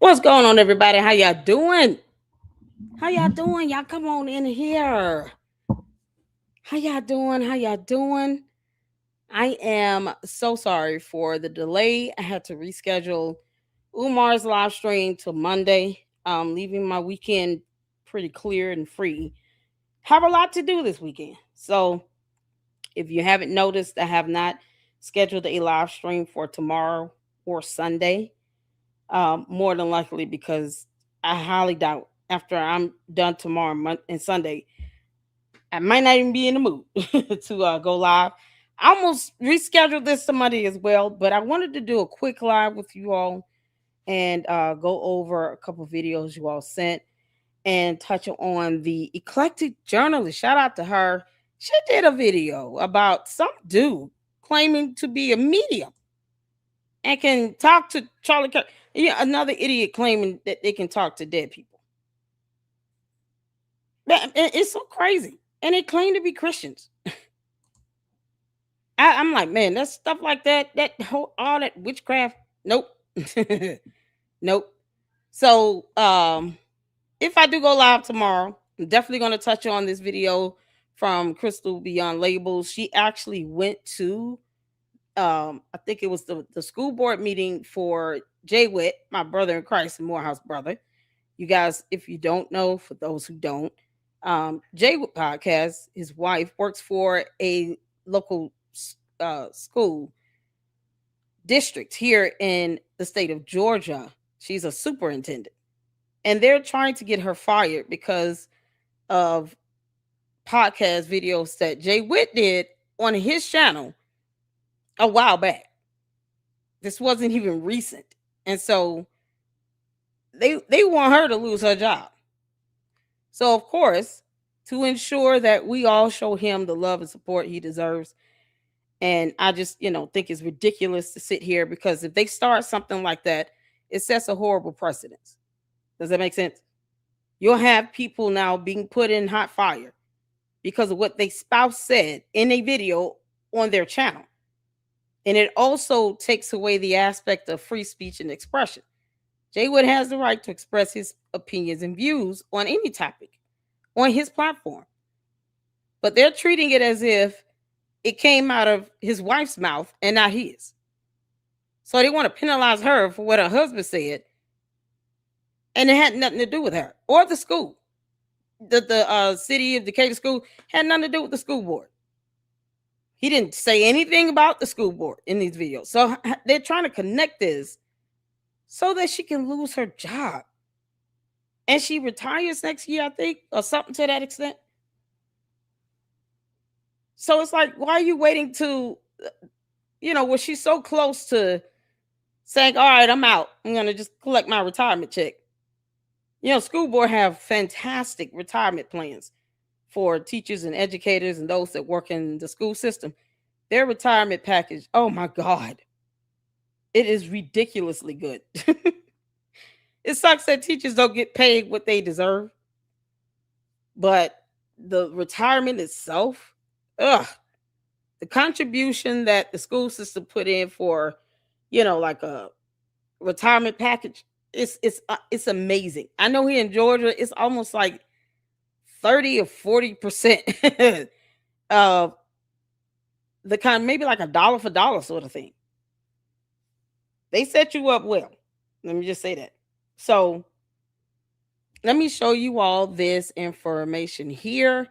What's going on, everybody? How y'all doing? How y'all doing? Y'all come on in here. How y'all doing? How y'all doing? I am so sorry for the delay. I had to reschedule Umar's live stream to Monday. Leaving my weekend pretty clear and free. Have a lot to do this weekend. So if you haven't noticed, I have not scheduled a live stream for tomorrow or Sunday. More than likely because I highly doubt after I'm done tomorrow and Sunday, I might not even be in the mood to go live. I almost rescheduled this to Monday as well, but I wanted to do a quick live with you all and go over a couple videos you all sent and touch on the eclectic journalist. Shout out to her. She did a video about some dude claiming to be a medium and can talk to Charlie Kirk. Yeah, another idiot claiming that they can talk to dead people. It's so crazy. And they claim to be Christians. I'm like, man, that stuff like that whole all that witchcraft. Nope. Nope. So if I do go live tomorrow, I'm definitely gonna touch on this video from Crystal Beyond Labels. She actually went to I think it was the school board meeting for Jay Witt, my brother in Christ and Morehouse brother. You guys, if you don't know, for those who don't, Jay Witt podcast, his wife works for a local school district here in the state of Georgia. She's a superintendent, and they're trying to get her fired because of podcast videos that Jay Witt did on his channel a while back. This wasn't even recent. And so they want her to lose her job. So of course, to ensure that we all show him the love and support he deserves. And I just, think it's ridiculous to sit here because if they start something like that, it sets a horrible precedence. Does that make sense? You'll have people now being put in hot fire because of what their spouse said in a video on their channel. And it also takes away the aspect of free speech and expression. Jay Wood has the right to express his opinions and views on any topic on his platform. But they're treating it as if it came out of his wife's mouth and not his. So they want to penalize her for what her husband said. And it had nothing to do with her or the school. The city of Decatur school had nothing to do with the school board. He didn't say anything about the school board in these videos. So they're trying to connect this so that she can lose her job. And she retires next year, I think, or something to that extent. So it's like, why are you waiting to, when she's so close to saying, all right, I'm out. I'm going to just collect my retirement check. School board have fantastic retirement plans for teachers and educators and those that work in the school system. Their retirement package, oh my God, it is ridiculously good. It sucks that teachers don't get paid what they deserve. But the retirement itself, the contribution that the school system put in for, like a retirement package, it's amazing. I know here in Georgia, it's almost like 30 or 40% of the kind, maybe like a dollar for dollar sort of thing. They set you up well. Let me just say that. So let me show you all this information here.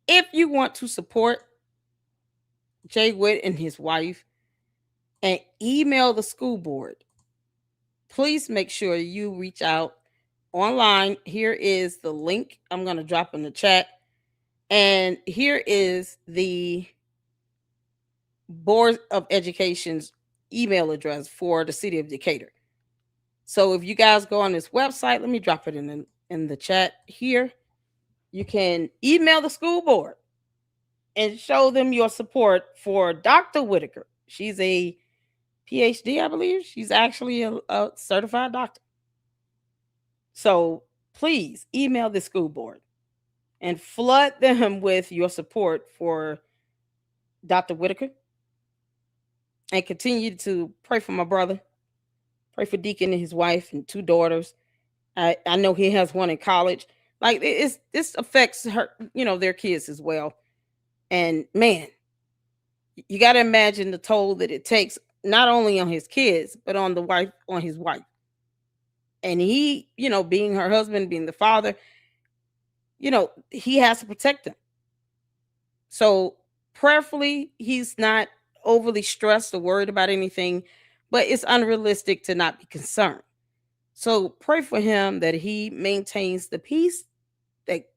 If you want to support Jay Witt and his wife and email the school board, please make sure you reach out online. Here is the link I'm going to drop in the chat. And here is the Board of Education's email address for the city of Decatur. So if you guys go on this website, let me drop it in the chat here. You can email the school board and show them your support for Dr. Whitaker. She's a PhD, I believe. She's actually a certified doctor. So please email the school board and flood them with your support for Dr. Whitaker. And continue to pray for my brother. Pray for Deacon and his wife and two daughters. I know he has one in college. Like this affects her, their kids as well. And man, you got to imagine the toll that it takes not only on his kids but on his wife. And he, being her husband, being the father, he has to protect them. So prayerfully, he's not overly stressed or worried about anything, but it's unrealistic to not be concerned. So pray for him that he maintains the peace that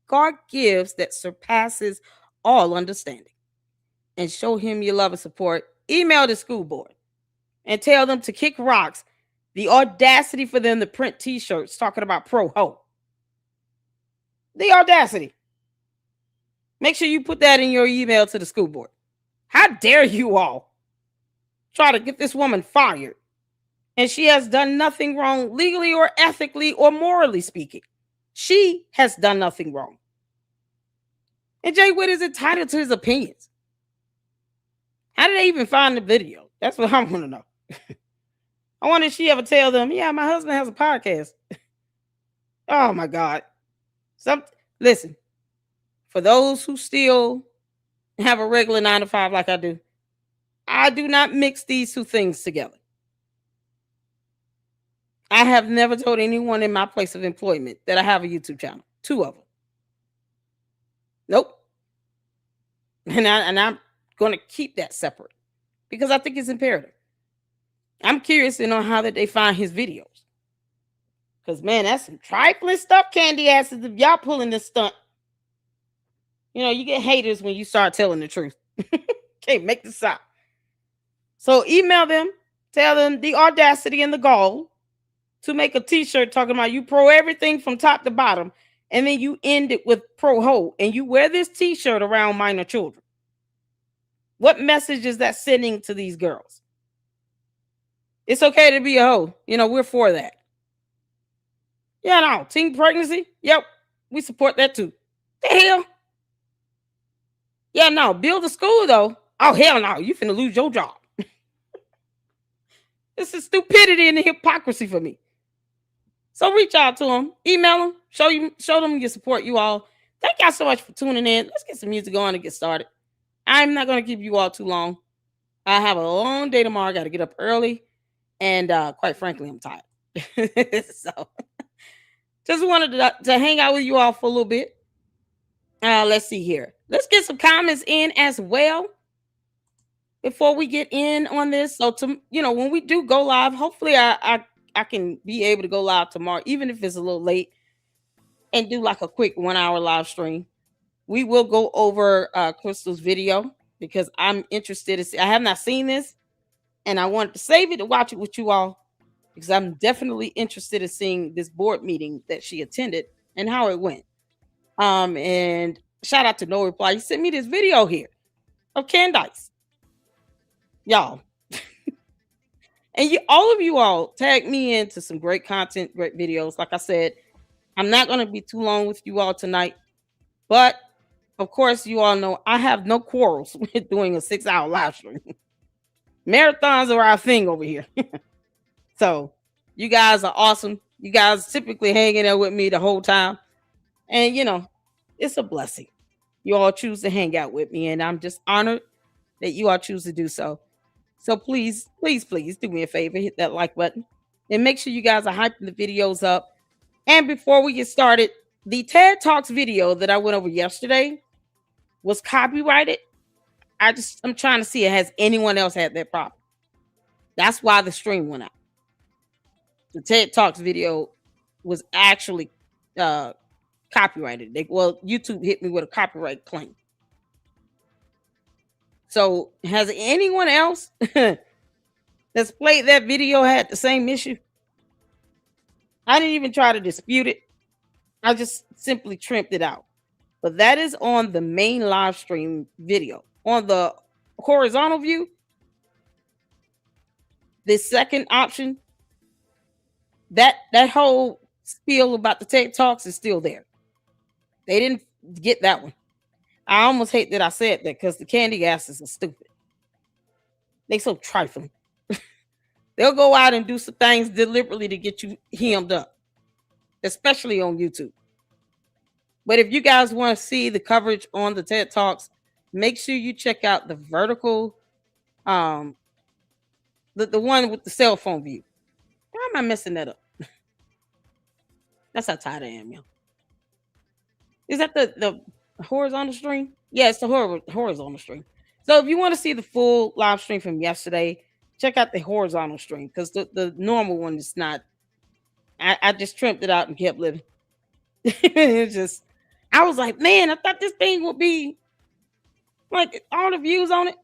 God gives that surpasses all understanding. And show him your love and support. Email the school board and tell them to kick rocks. The audacity for them to print t-shirts talking about pro-ho. The audacity. Make sure you put that in your email to the school board. How dare you all try to get this woman fired? And she has done nothing wrong legally or ethically or morally speaking. She has done nothing wrong. And Jay Witt is entitled to his opinions. How did they even find the video? That's what I want to know. I wonder if she ever tell them, yeah, my husband has a podcast. Oh my God. Listen, for those who still have a regular 9 to 5 like I do not mix these two things together. I have never told anyone in my place of employment that I have a YouTube channel. 2 of them. Nope. And I'm going to keep that separate because I think it's imperative. I'm curious to know how that they find his videos. Because, man, that's some trifling stuff, candy asses, if y'all pulling this stunt. You get haters when you start telling the truth. Can't make this up. So email them, tell them the audacity and the gall to make a t-shirt talking about you pro everything from top to bottom, and then you end it with pro ho, and you wear this t-shirt around minor children. What message is that sending to these girls? It's okay to be a hoe. We're for that. Yeah, no. Teen pregnancy? Yep. We support that too. The hell? Yeah, no. Build a school though. Oh, hell no. You finna lose your job. This is stupidity and hypocrisy for me. So reach out to them. Email them. Show them your support, you all. Thank y'all so much for tuning in. Let's get some music on and get started. I'm not going to keep you all too long. I have a long day tomorrow. I got to get up early. And quite frankly, I'm tired. So just wanted to hang out with you all for a little bit. Let's see here. Let's get some comments in as well before we get in on this. So when we do go live, hopefully I can be able to go live tomorrow, even if it's a little late, and do like a quick 1 hour live stream. We will go over Crystal's video because I'm interested to see. I have not seen this, and I wanted to save it to watch it with you all because I'm definitely interested in seeing this board meeting that she attended and how it went. And shout out to No Reply. He sent me this video here of Candace. Y'all. And all of you all tagged me into some great content, great videos. Like I said, I'm not going to be too long with you all tonight, but of course, you all know I have no quarrels with doing a 6-hour live stream. Marathons are our thing over here. So you guys are awesome. You guys typically hanging there with me the whole time. And, it's a blessing. You all choose to hang out with me, and I'm just honored that you all choose to do so. So please, please, please do me a favor. Hit that like button. And make sure you guys are hyping the videos up. And before we get started, the TED Talks video that I went over yesterday was copyrighted. I'm trying to see has anyone else had that problem. That's why the stream went out. The TED Talks video was actually copyrighted. YouTube hit me with a copyright claim. So has anyone else that's played that video had the same issue? I didn't even try to dispute it. I just simply trimmed it out. But that is on the main live stream video. On the horizontal view, the second option, that whole spiel about the TED Talks is still there. They didn't get that one. I almost hate that I said that because the candy asses are stupid. They so trifling. They'll go out and do some things deliberately to get you hemmed up, especially on YouTube. But if you guys want to see the coverage on the TED Talks, make sure you check out the vertical, um, the one with the cell phone view. Why am I messing that up? That's how tired I am, yo. Is that the horizontal stream? Yeah, it's the horizontal stream. So if you want to see the full live stream from yesterday, check out the horizontal stream because the normal one is not. I just trimmed it out and kept living. It's just, I was like, man, I thought this thing would be like all the views on it.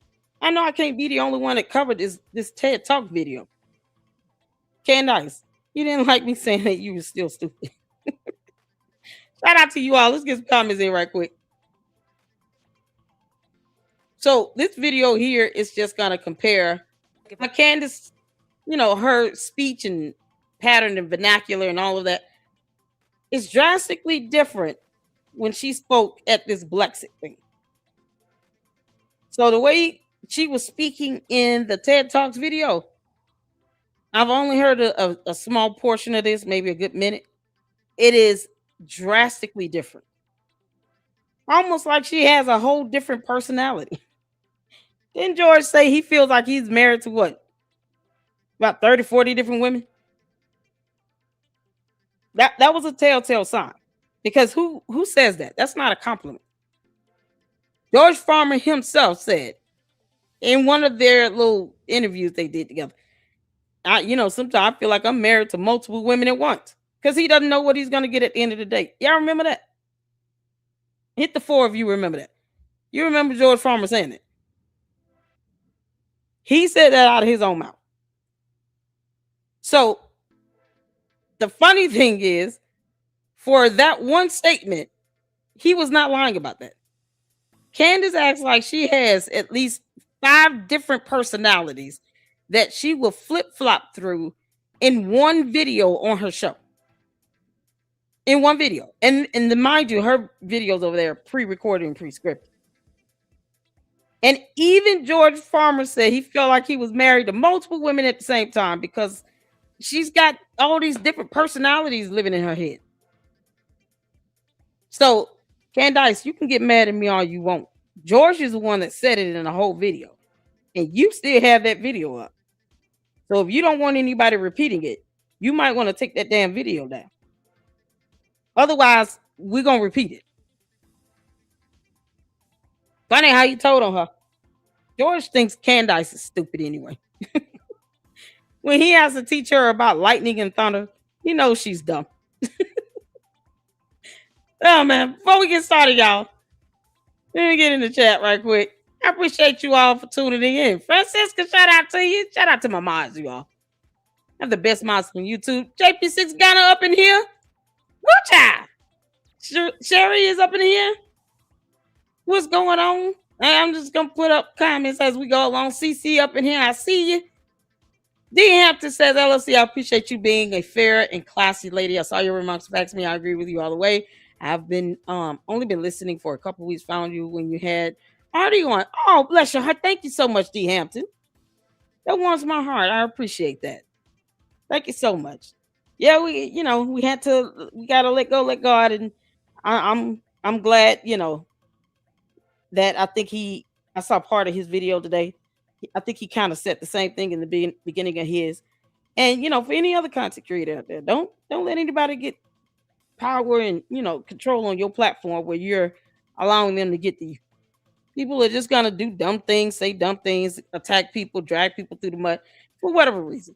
I know I can't be the only one that covered this TED Talk video. Candace, you didn't like me saying that you were still stupid. Shout out to you all. Let's get some comments in right quick. So this video here is just gonna compare Candace, her speech and pattern and vernacular and all of that is drastically different when she spoke at this Blexit thing. So the way she was speaking in the TED Talks video, I've only heard a small portion of this, maybe a good minute. It is drastically different. Almost like she has a whole different personality. Didn't George say he feels like he's married to what? About 30, 40 different women? That was a telltale sign. Because who says that? That's not a compliment. George Farmer himself said in one of their little interviews they did together, sometimes I feel like I'm married to multiple women at once because he doesn't know what he's going to get at the end of the day. Y'all remember that? Hit the 4 of you remember that. You remember George Farmer saying it. He said that out of his own mouth. So the funny thing is, for that one statement, he was not lying about that. Candace acts like she has at least 5 different personalities that she will flip-flop through in one video on her show. In one video. And mind you, her videos over there are pre-recorded and pre-scripted. And even George Farmer said he felt like he was married to multiple women at the same time because she's got all these different personalities living in her head. So, Candace, you can get mad at me all you want. George is the one that said it in the whole video. And you still have that video up. So if you don't want anybody repeating it, you might want to take that damn video down. Otherwise, we're going to repeat it. Funny how you told on her. George thinks Candace is stupid anyway. When he has to teach her about lightning and thunder, he knows she's dumb. Oh, man. Before we get started, y'all, let me get in the chat right quick. I appreciate you all for tuning in. Francisca, shout out to you. Shout out to my mods, you all. I have the best mods on YouTube. JP6 Ghana up in here. Woo child. Sherry is up in here. What's going on? I'm just going to put up comments as we go along. CC up in here. I see you. D. Hampton says, LLC, I appreciate you being a fair and classy lady. I saw your remarks back to me. I agree with you all the way. I've been only been listening for a couple weeks. Found you when you had Artie on. Oh, bless your heart. Thank you so much, D. Hampton. That warms my heart. I appreciate that. Thank you so much. Yeah, we got to let God, and I'm glad, that I saw part of his video today. I think he kind of said the same thing in the beginning of his. And for any other content creator out there, don't let anybody get power and control on your platform where you're allowing them to get to you. People are just gonna do dumb things, say dumb things, attack people, drag people through the mud for whatever reason.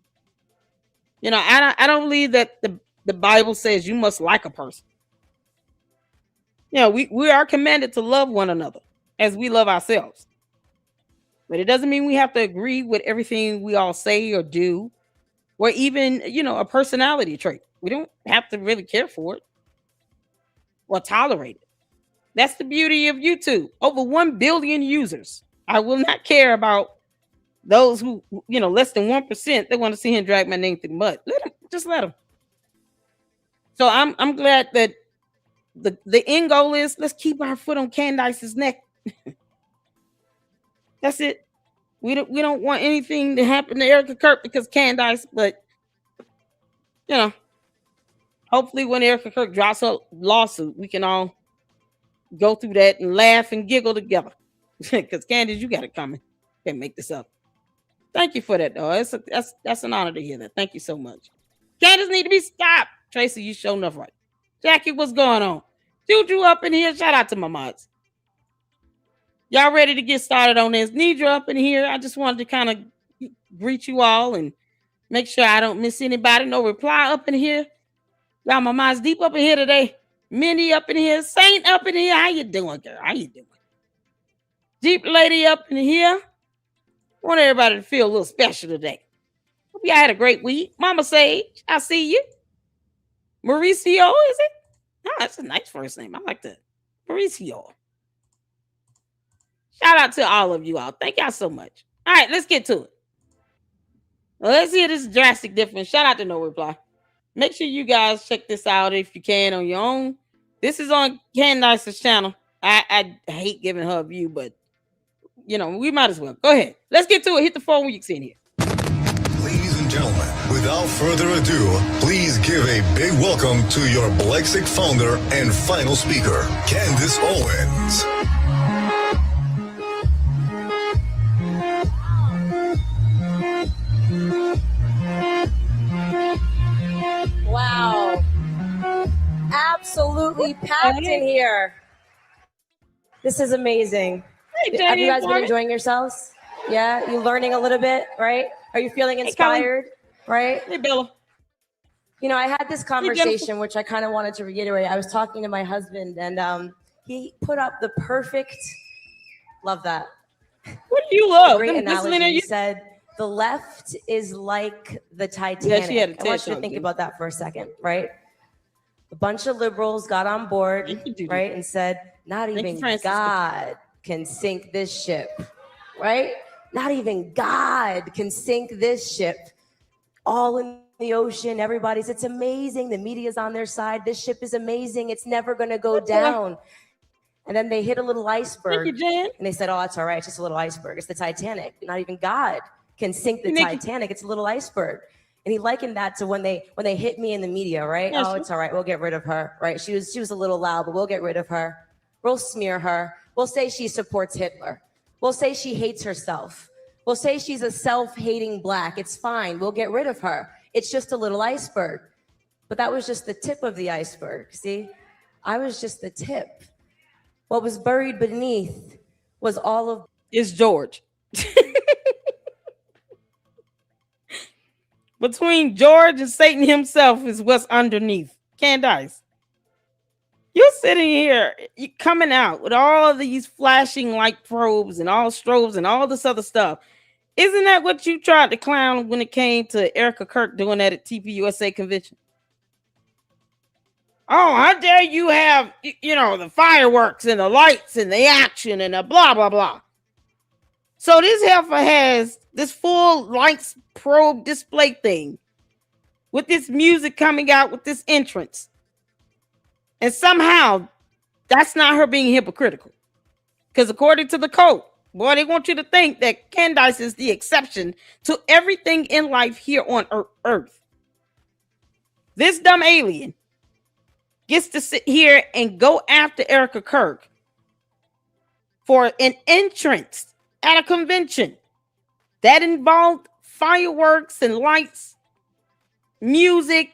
I don't believe that the Bible says you must like a person. We are commanded to love one another as we love ourselves. But it doesn't mean we have to agree with everything we all say or do, or even, a personality trait. We don't have to really care for it or tolerate it. That's the beauty of YouTube. Over 1 billion users. I will not care about those who, less than 1%. They want to see him drag my name through the mud. Let them. So I'm glad that the end goal is let's keep our foot on Candace's neck. That's it. We don't want anything to happen to Erica Kirk because Candace, but you know, hopefully when Erica Kirk drops her lawsuit, we can all go through that and laugh and giggle together. Because Candace, you got it coming. Can't make this up. Thank you for that, though. That's an honor to hear that. Thank you so much. Candace need to be stopped. Tracy, you show enough right. Jackie, what's going on? Juju up in here. Shout out to my mods. Y'all ready to get started on this? Nidra up in here. I just wanted to kind of greet you all and make sure I don't miss anybody. No reply up in here. Y'all, my mods deep up in here today. Minnie up in here. Saint up in here. How you doing, girl? How you doing? Deep lady up in here. I want everybody to feel a little special today. Hope y'all had a great week. Mama Sage, I see you. Mauricio, is it? Oh, that's a nice first name. I like that. Mauricio. Shout out to all of you all. Thank y'all so much. All right, let's get to it. Well, let's hear this drastic difference. Shout out to No Reply. Make sure you guys check this out if you can on your own. This is on Candace's channel. I hate giving her a view, but you know, we might as well. Go ahead. Let's get to it. Hit the 4 weeks in here. Ladies and gentlemen, without further ado, please give a big welcome to your Blexic founder and final speaker, Candace Owens. Wow. Absolutely packed in here. This is amazing. Hey, have you guys been enjoying yourselves? Yeah, you learning a little bit, right? Are you feeling inspired, right? Hey, Bella. You know, I had this conversation, which I kind of wanted to reiterate. I was talking to my husband, and he put up the perfect, love that. What do you love? Great analogy. He said, the left is like the Titanic. Yeah, I want you to think about that for a second, right? A bunch of liberals got on board, right, and said, not even God can sink this ship, right? Not even God can sink this ship. All in the ocean, it's amazing. The media's on their side. This ship is amazing. It's never going to go down. And then they hit a little iceberg. Thank you, Jen. And they said, oh, that's all right. It's just a little iceberg. It's the Titanic. Not even God can sink the Titanic. It's a little iceberg. And he likened that to when they hit me in the media, right? Yes, it's all right. We'll get rid of her, right? She was a little loud, but we'll get rid of her. We'll smear her. We'll say she supports Hitler. We'll say she hates herself. We'll say she's a self-hating black. It's fine. We'll get rid of her. It's just a little iceberg. But that was just the tip of the iceberg. See, I was just the tip. What was buried beneath was all of... It's George. Between George and Satan himself is what's underneath. Candace, you're sitting here, you're coming out with all of these flashing light probes and all strobes and all this other stuff. Isn't that what you tried to clown when it came to Erica Kirk doing that at TPUSA convention? Oh, how dare you have, the fireworks and the lights and the action and the blah, blah, blah. So this heifer has this full lights probe display thing with this music coming out with this entrance. And somehow that's not her being hypocritical. Because according to the code, boy, they want you to think that Candace is the exception to everything in life here on Earth. This dumb alien gets to sit here and go after Erica Kirk for an entrance at a convention that involved fireworks and lights, music,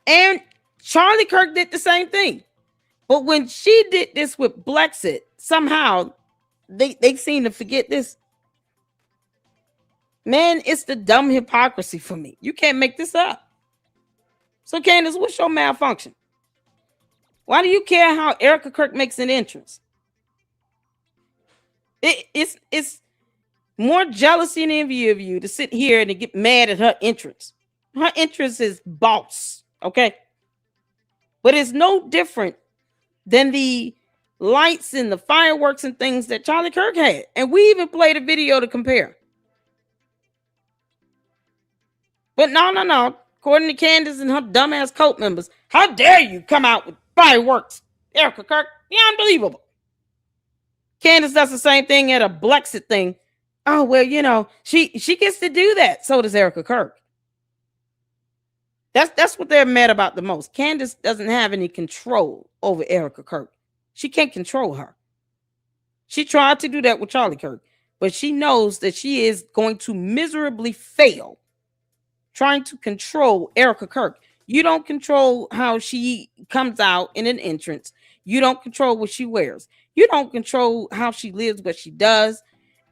and Charlie Kirk did the same thing. But when she did this with Blexit, somehow they seem to forget this. Man, it's the dumb hypocrisy for me. You can't make this up. So Candace, what's your malfunction? Why do you care how Erica Kirk makes an entrance? It's more jealousy and envy of you to sit here and to get mad at her entrance. Her entrance is boss, okay? But it's no different than the lights and the fireworks and things that Charlie Kirk had. And we even played a video to compare. But no. According to Candace and her dumbass cult members, how dare you come out with fireworks? Erica Kirk, yeah, unbelievable. Candace does the same thing at a Blexit thing Oh, well, she gets to do that. So does Erica Kirk. That's what they're mad about the most. Candace doesn't have any control over Erica Kirk. She can't control her. She tried to do that with Charlie Kirk, but she knows that she is going to miserably fail trying to control Erica Kirk. You don't control how she comes out in an entrance. You don't control what she wears. You don't control how she lives, what she does.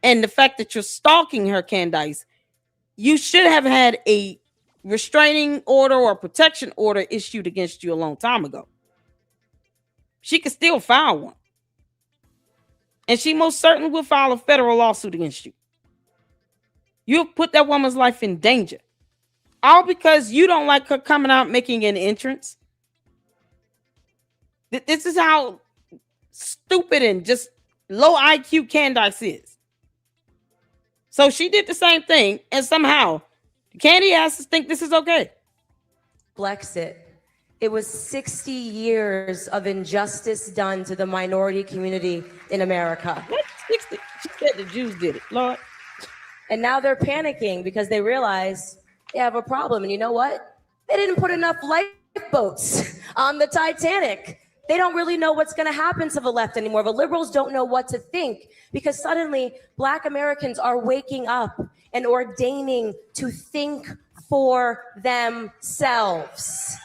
And the fact that you're stalking her, Candace, you should have had a restraining order or protection order issued against you a long time ago. She could still file one. And she most certainly will file a federal lawsuit against you. You've put that woman's life in danger. All because you don't like her coming out making an entrance. This is how stupid and just low IQ Candace is. So she did the same thing, and somehow Candy has to think this is okay. Brexit. It was 60 years of injustice done to the minority community in America. What 60? She said the Jews did it, Lord. And now they're panicking because they realize they have a problem. And you know what? They didn't put enough lifeboats on the Titanic. They don't really know what's going to happen to the left anymore. The liberals don't know what to think because suddenly Black Americans are waking up and ordaining to think for themselves.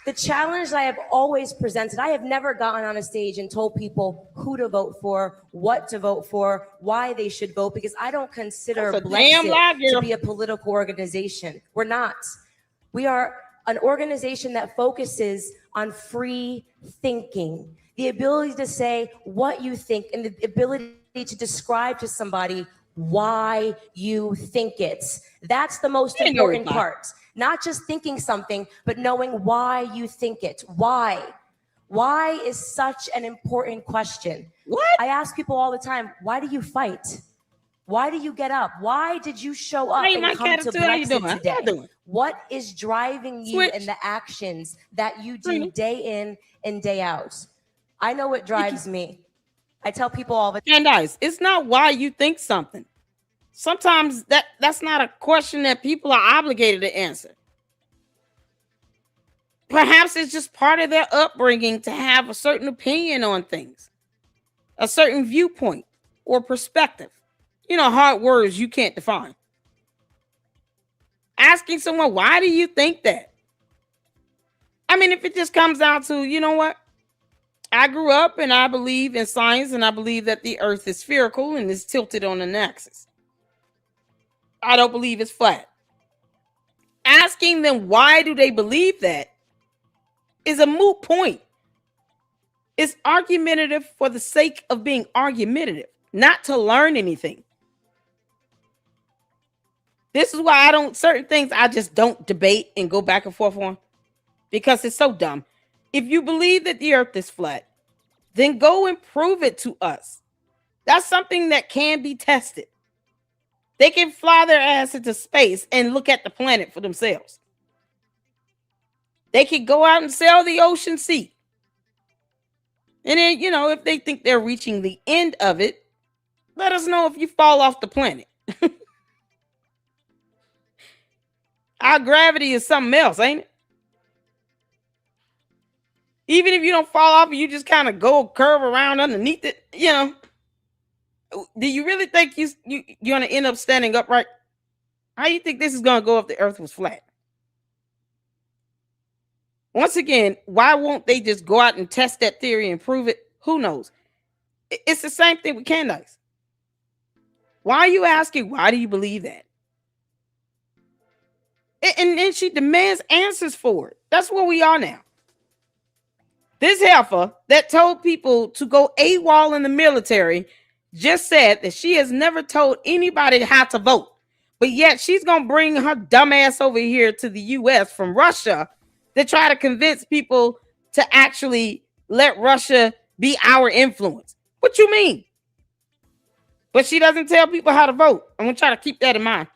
The challenge that I have always presented, I have never gotten on a stage and told people who to vote for, what to vote for, why they should vote, because I don't consider Brexit to be a political organization. We're not. We are an organization that focuses on free thinking, the ability to say what you think, and the ability to describe to somebody why you think it. That's the most important part. Not just thinking something, but knowing why you think it. Why? Why is such an important question. What? I ask people all the time, why do you fight? Why do you get up? Why did you show up and come to Brexit today? What is driving you in the actions that you do day in and day out? I know what drives me. I tell people all the time. Candace, it's not why you think something. Sometimes that's not a question that people are obligated to answer. Perhaps it's just part of their upbringing to have a certain opinion on things, a certain viewpoint or perspective. Hard words you can't define. Asking someone, why do you think that? I mean, if it just comes down to, you know what? I grew up and I believe in science and I believe that the earth is spherical and is tilted on an axis. I don't believe it's flat. Asking them why do they believe that is a moot point. It's argumentative for the sake of being argumentative, not to learn anything. This is why certain things I just don't debate and go back and forth on because it's so dumb. If you believe that the earth is flat, then go and prove it to us. That's something that can be tested. They can fly their ass into space and look at the planet for themselves. They can go out and sail the ocean sea. And then, if they think they're reaching the end of it, let us know if you fall off the planet. Our gravity is something else, ain't it? Even if you don't fall off, you just kind of go curve around underneath it, Do you really think you're going to end up standing upright? How do you think this is going to go if the earth was flat? Once again, why won't they just go out and test that theory and prove it? Who knows? It's the same thing with Candace. Why are you asking, why do you believe that? And then she demands answers for it. That's where we are now. This heifer that told people to go AWOL in the military just said that she has never told anybody how to vote. But yet she's going to bring her dumb ass over here to the U.S. from Russia to try to convince people to actually let Russia be our influence. What you mean? But she doesn't tell people how to vote. I'm going to try to keep that in mind.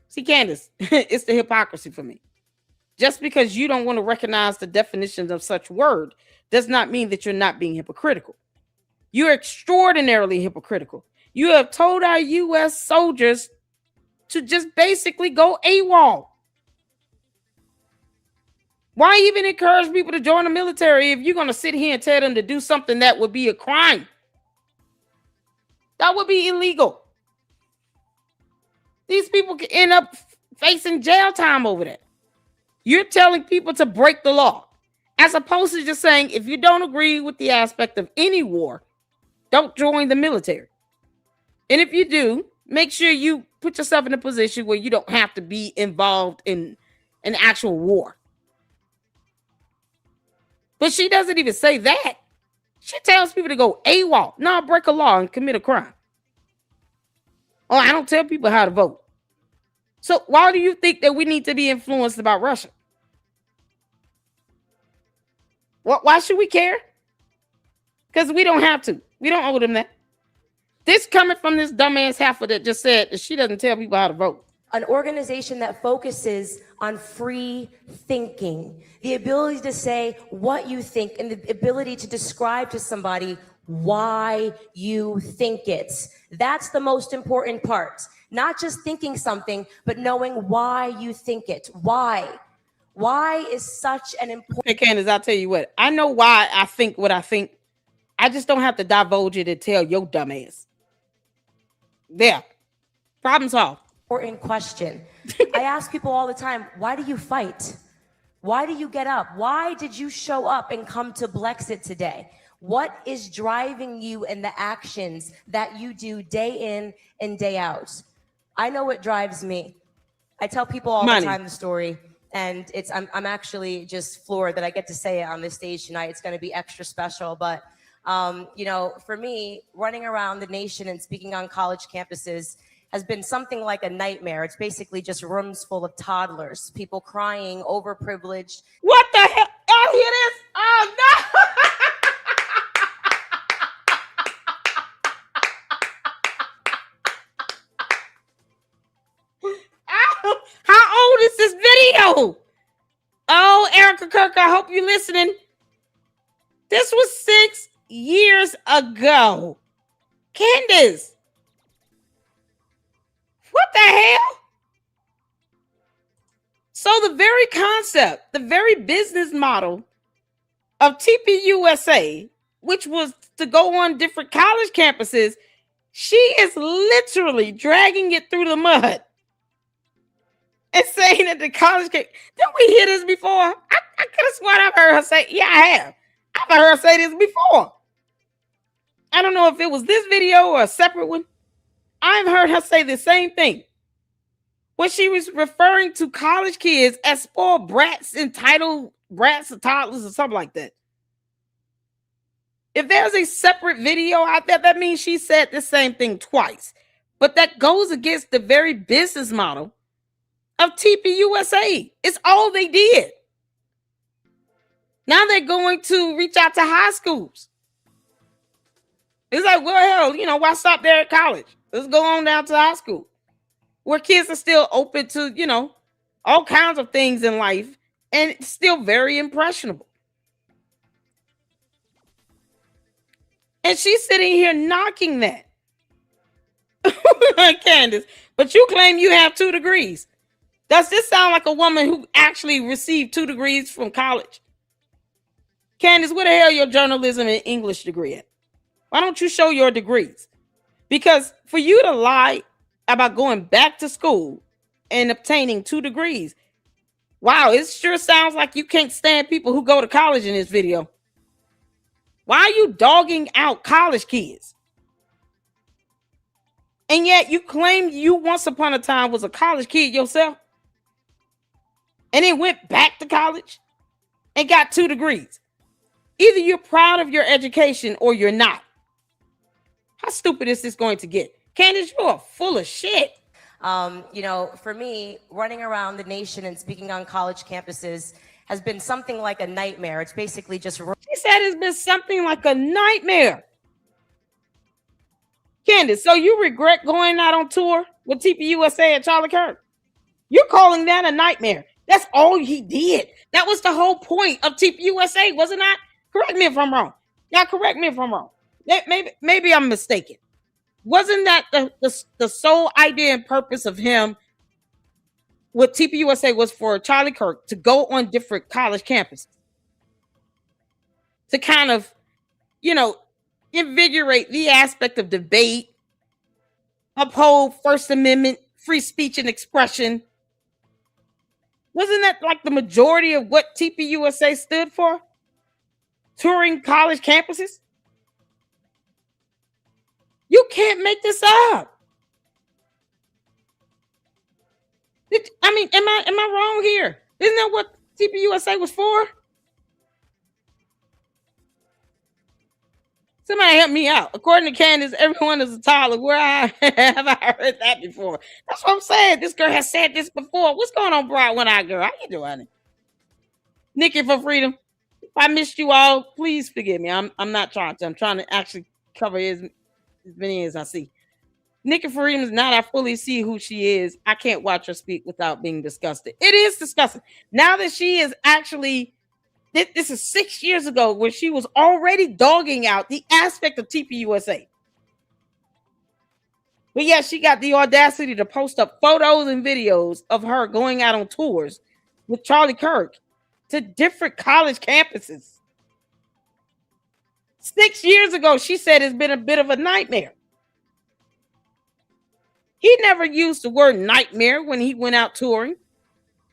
See, Candace, it's the hypocrisy for me. Just because you don't want to recognize the definitions of such word does not mean that you're not being hypocritical. You're extraordinarily hypocritical. You have told our U.S. soldiers to just basically go AWOL. Why even encourage people to join the military if you're going to sit here and tell them to do something that would be a crime? That would be illegal. These people could end up facing jail time over that. You're telling people to break the law, as opposed to just saying, if you don't agree with the aspect of any war, don't join the military. And if you do, make sure you put yourself in a position where you don't have to be involved in an actual war. But she doesn't even say that. She tells people to go AWOL, not break a law and commit a crime. Oh, I don't tell people how to vote. So why do you think that we need to be influenced about Russia? Why should we care? Because we don't have to. We don't owe them that. This coming from this dumbass heifer that just said that she doesn't tell people how to vote. An organization that focuses on free thinking, the ability to say what you think, and the ability to describe to somebody why you think it. That's the most important part. Not just thinking something, but knowing why you think it. Why? Why is such an important... Hey, Candace, I'll tell you what. I know why I think what I think. I just don't have to divulge it and tell your dumb ass. There. Problem solved. Important question. I ask people all the time, why do you fight? Why do you get up? Why did you show up and come to Blexit today? What is driving you in the actions that you do day in and day out? I know what drives me. I tell people all the time the story, and I'm actually just floored that I get to say it on this stage tonight. It's going to be extra special, but you know, for me, running around the nation and speaking on college campuses has been something like a nightmare. It's basically just rooms full of toddlers, people crying, overprivileged. What the hell? Oh, hear this? Oh, no! How old is this video? Oh, Erica Kirk, I hope you're listening. This was 6 years ago. Candace, what the hell? So the very concept, the very business model of TPUSA, which was to go on different college campuses, she is literally dragging it through the mud and saying that the college camp... Didn't we hear this before? I could have sworn I've heard her say... Yeah, I have. I've heard her say this before. I don't know if it was this video or a separate one. I've heard her say the same thing. When she was referring to college kids as spoiled brats, entitled brats or toddlers or something like that. If there's a separate video out there, that means she said the same thing twice. But that goes against the very business model of TPUSA. It's all they did. Now they're going to reach out to high schools. It's like, well, hell, you know, why stop there at college? Let's go on down to high school, where kids are still open to, you know, all kinds of things in life, and it's still very impressionable. And she's sitting here knocking that. Candace, but you claim you have 2 degrees. Does this sound like a woman who actually received 2 degrees from college? Candace, where the hell your journalism and English degree at? Why don't you show your degrees? Because for you to lie about going back to school and obtaining 2 degrees, wow, it sure sounds like you can't stand people who go to college in this video. Why are you dogging out college kids? And yet you claim you once upon a time was a college kid yourself, and then went back to college and got 2 degrees. Either you're proud of your education or you're not. How stupid is this going to get? Candace, you are full of shit. You know, for me, running around the nation and speaking on college campuses has been something like a nightmare. It's basically just... She said it's been something like a nightmare. Candace, so you regret going out on tour with TPUSA and Charlie Kirk? You're calling that a nightmare. That's all he did. That was the whole point of TPUSA, was it not? Correct me if I'm wrong. Yeah, correct me if I'm wrong. Maybe I'm mistaken. Wasn't that the sole idea and purpose of him? What TPUSA was for Charlie Kirk to go on different college campuses to kind of, invigorate the aspect of debate, uphold First Amendment, free speech and expression. Wasn't that like the majority of what TPUSA stood for? Touring college campuses? You can't make this up. Am I wrong here? Isn't that what TPUSA was for? Somebody help me out. According to Candace, everyone is a toddler. Where have I heard that before? That's what I'm saying. This girl has said this before. What's going on, Bright One Eye Girl? How you doing? Nikki for Freedom. If I missed you all, please forgive me. I'm not trying to. I'm trying to actually cover as many as I see. Nikki for Freedom is not. I fully see who she is. I can't watch her speak without being disgusted. It is disgusting. Now that she is actually. This is 6 years ago where she was already dogging out the aspect of TPUSA. But yeah, she got the audacity to post up photos and videos of her going out on tours with Charlie Kirk to different college campuses. 6 years ago, she said it's been a bit of a nightmare. He never used the word nightmare when he went out touring.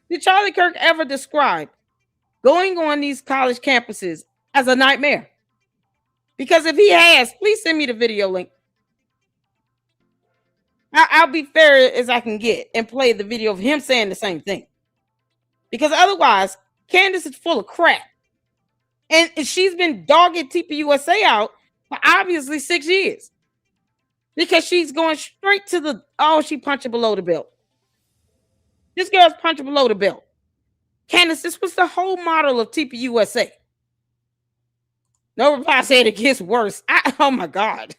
Did Charlie Kirk ever describe going on these college campuses as a nightmare? Because if he has, please send me the video link. I'll be fair as I can get and play the video of him saying the same thing. Because otherwise, Candace is full of crap. And she's been dogging TPUSA out for obviously 6 years. Because she's going straight to she punching below the belt. This girl's punching below the belt. Candace, this was the whole model of TPUSA. No reply said it gets worse. Oh my God.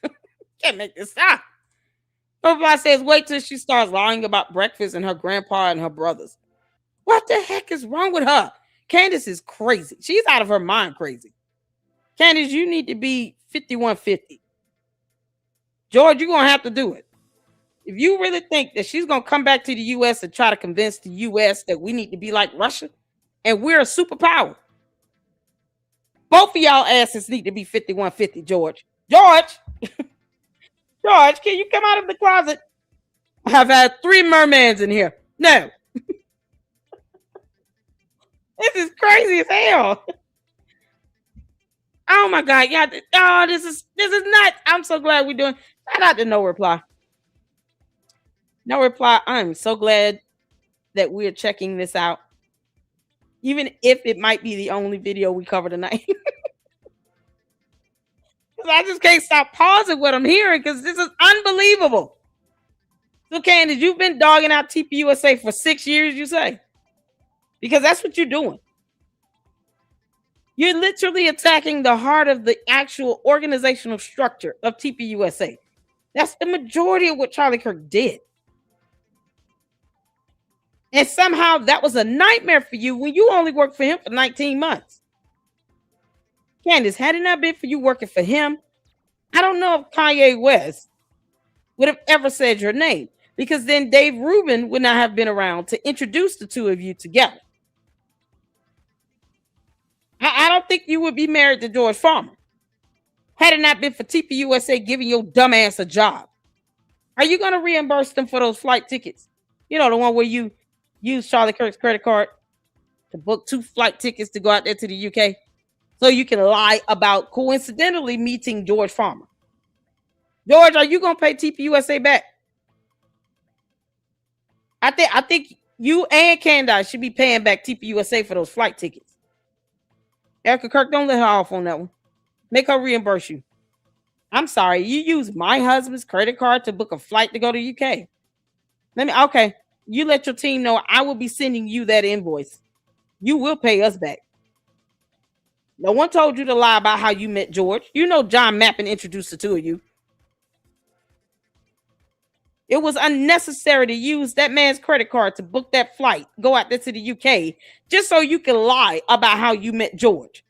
Can't make this stop. No reply says wait till she starts lying about breakfast and her grandpa and her brothers. What the heck is wrong with her? Candace is crazy. She's out of her mind crazy. Candace, you need to be 5150. George, you're going to have to do it. If you really think that she's going to come back to the U.S. and try to convince the U.S. that we need to be like Russia and we're a superpower, both of y'all asses need to be 5150, George. George, can you come out of the closet? I've had 3 mermaids in here. No. This is crazy as hell. Oh my God. Yeah. This is nuts. I'm so glad we're doing. Shout out to No Reply. No Reply. I'm so glad that we're checking this out. Even if it might be the only video we cover tonight. Because I just can't stop pausing what I'm hearing because this is unbelievable. So, Candace, you've been dogging out TPUSA for 6 years, you say? Because that's what you're doing. You're literally attacking the heart of the actual organizational structure of TPUSA. That's the majority of what Charlie Kirk did. And somehow that was a nightmare for you when you only worked for him for 19 months. Candace, had it not been for you working for him, I don't know if Kanye West would have ever said your name, because then Dave Rubin would not have been around to introduce the two of you together. I don't think you would be married to George Farmer had it not been for TPUSA giving your dumb ass a job. Are you going to reimburse them for those flight tickets? You know, the one where you use Charlie Kirk's credit card to book 2 flight tickets to go out there to the UK so you can lie about coincidentally meeting George Farmer. George, are you going to pay TPUSA back? I think you and Candace should be paying back TPUSA for those flight tickets. Erica Kirk, don't let her off on that one. Make her reimburse you. I'm sorry, you use my husband's credit card to book a flight to go to UK. Okay. You let your team know I will be sending you that invoice. You will pay us back. No one told you to lie about how you met George. You know John Mappin introduced the two of you. It was unnecessary to use that man's credit card to book that flight, go out there to the UK, just so you can lie about how you met George.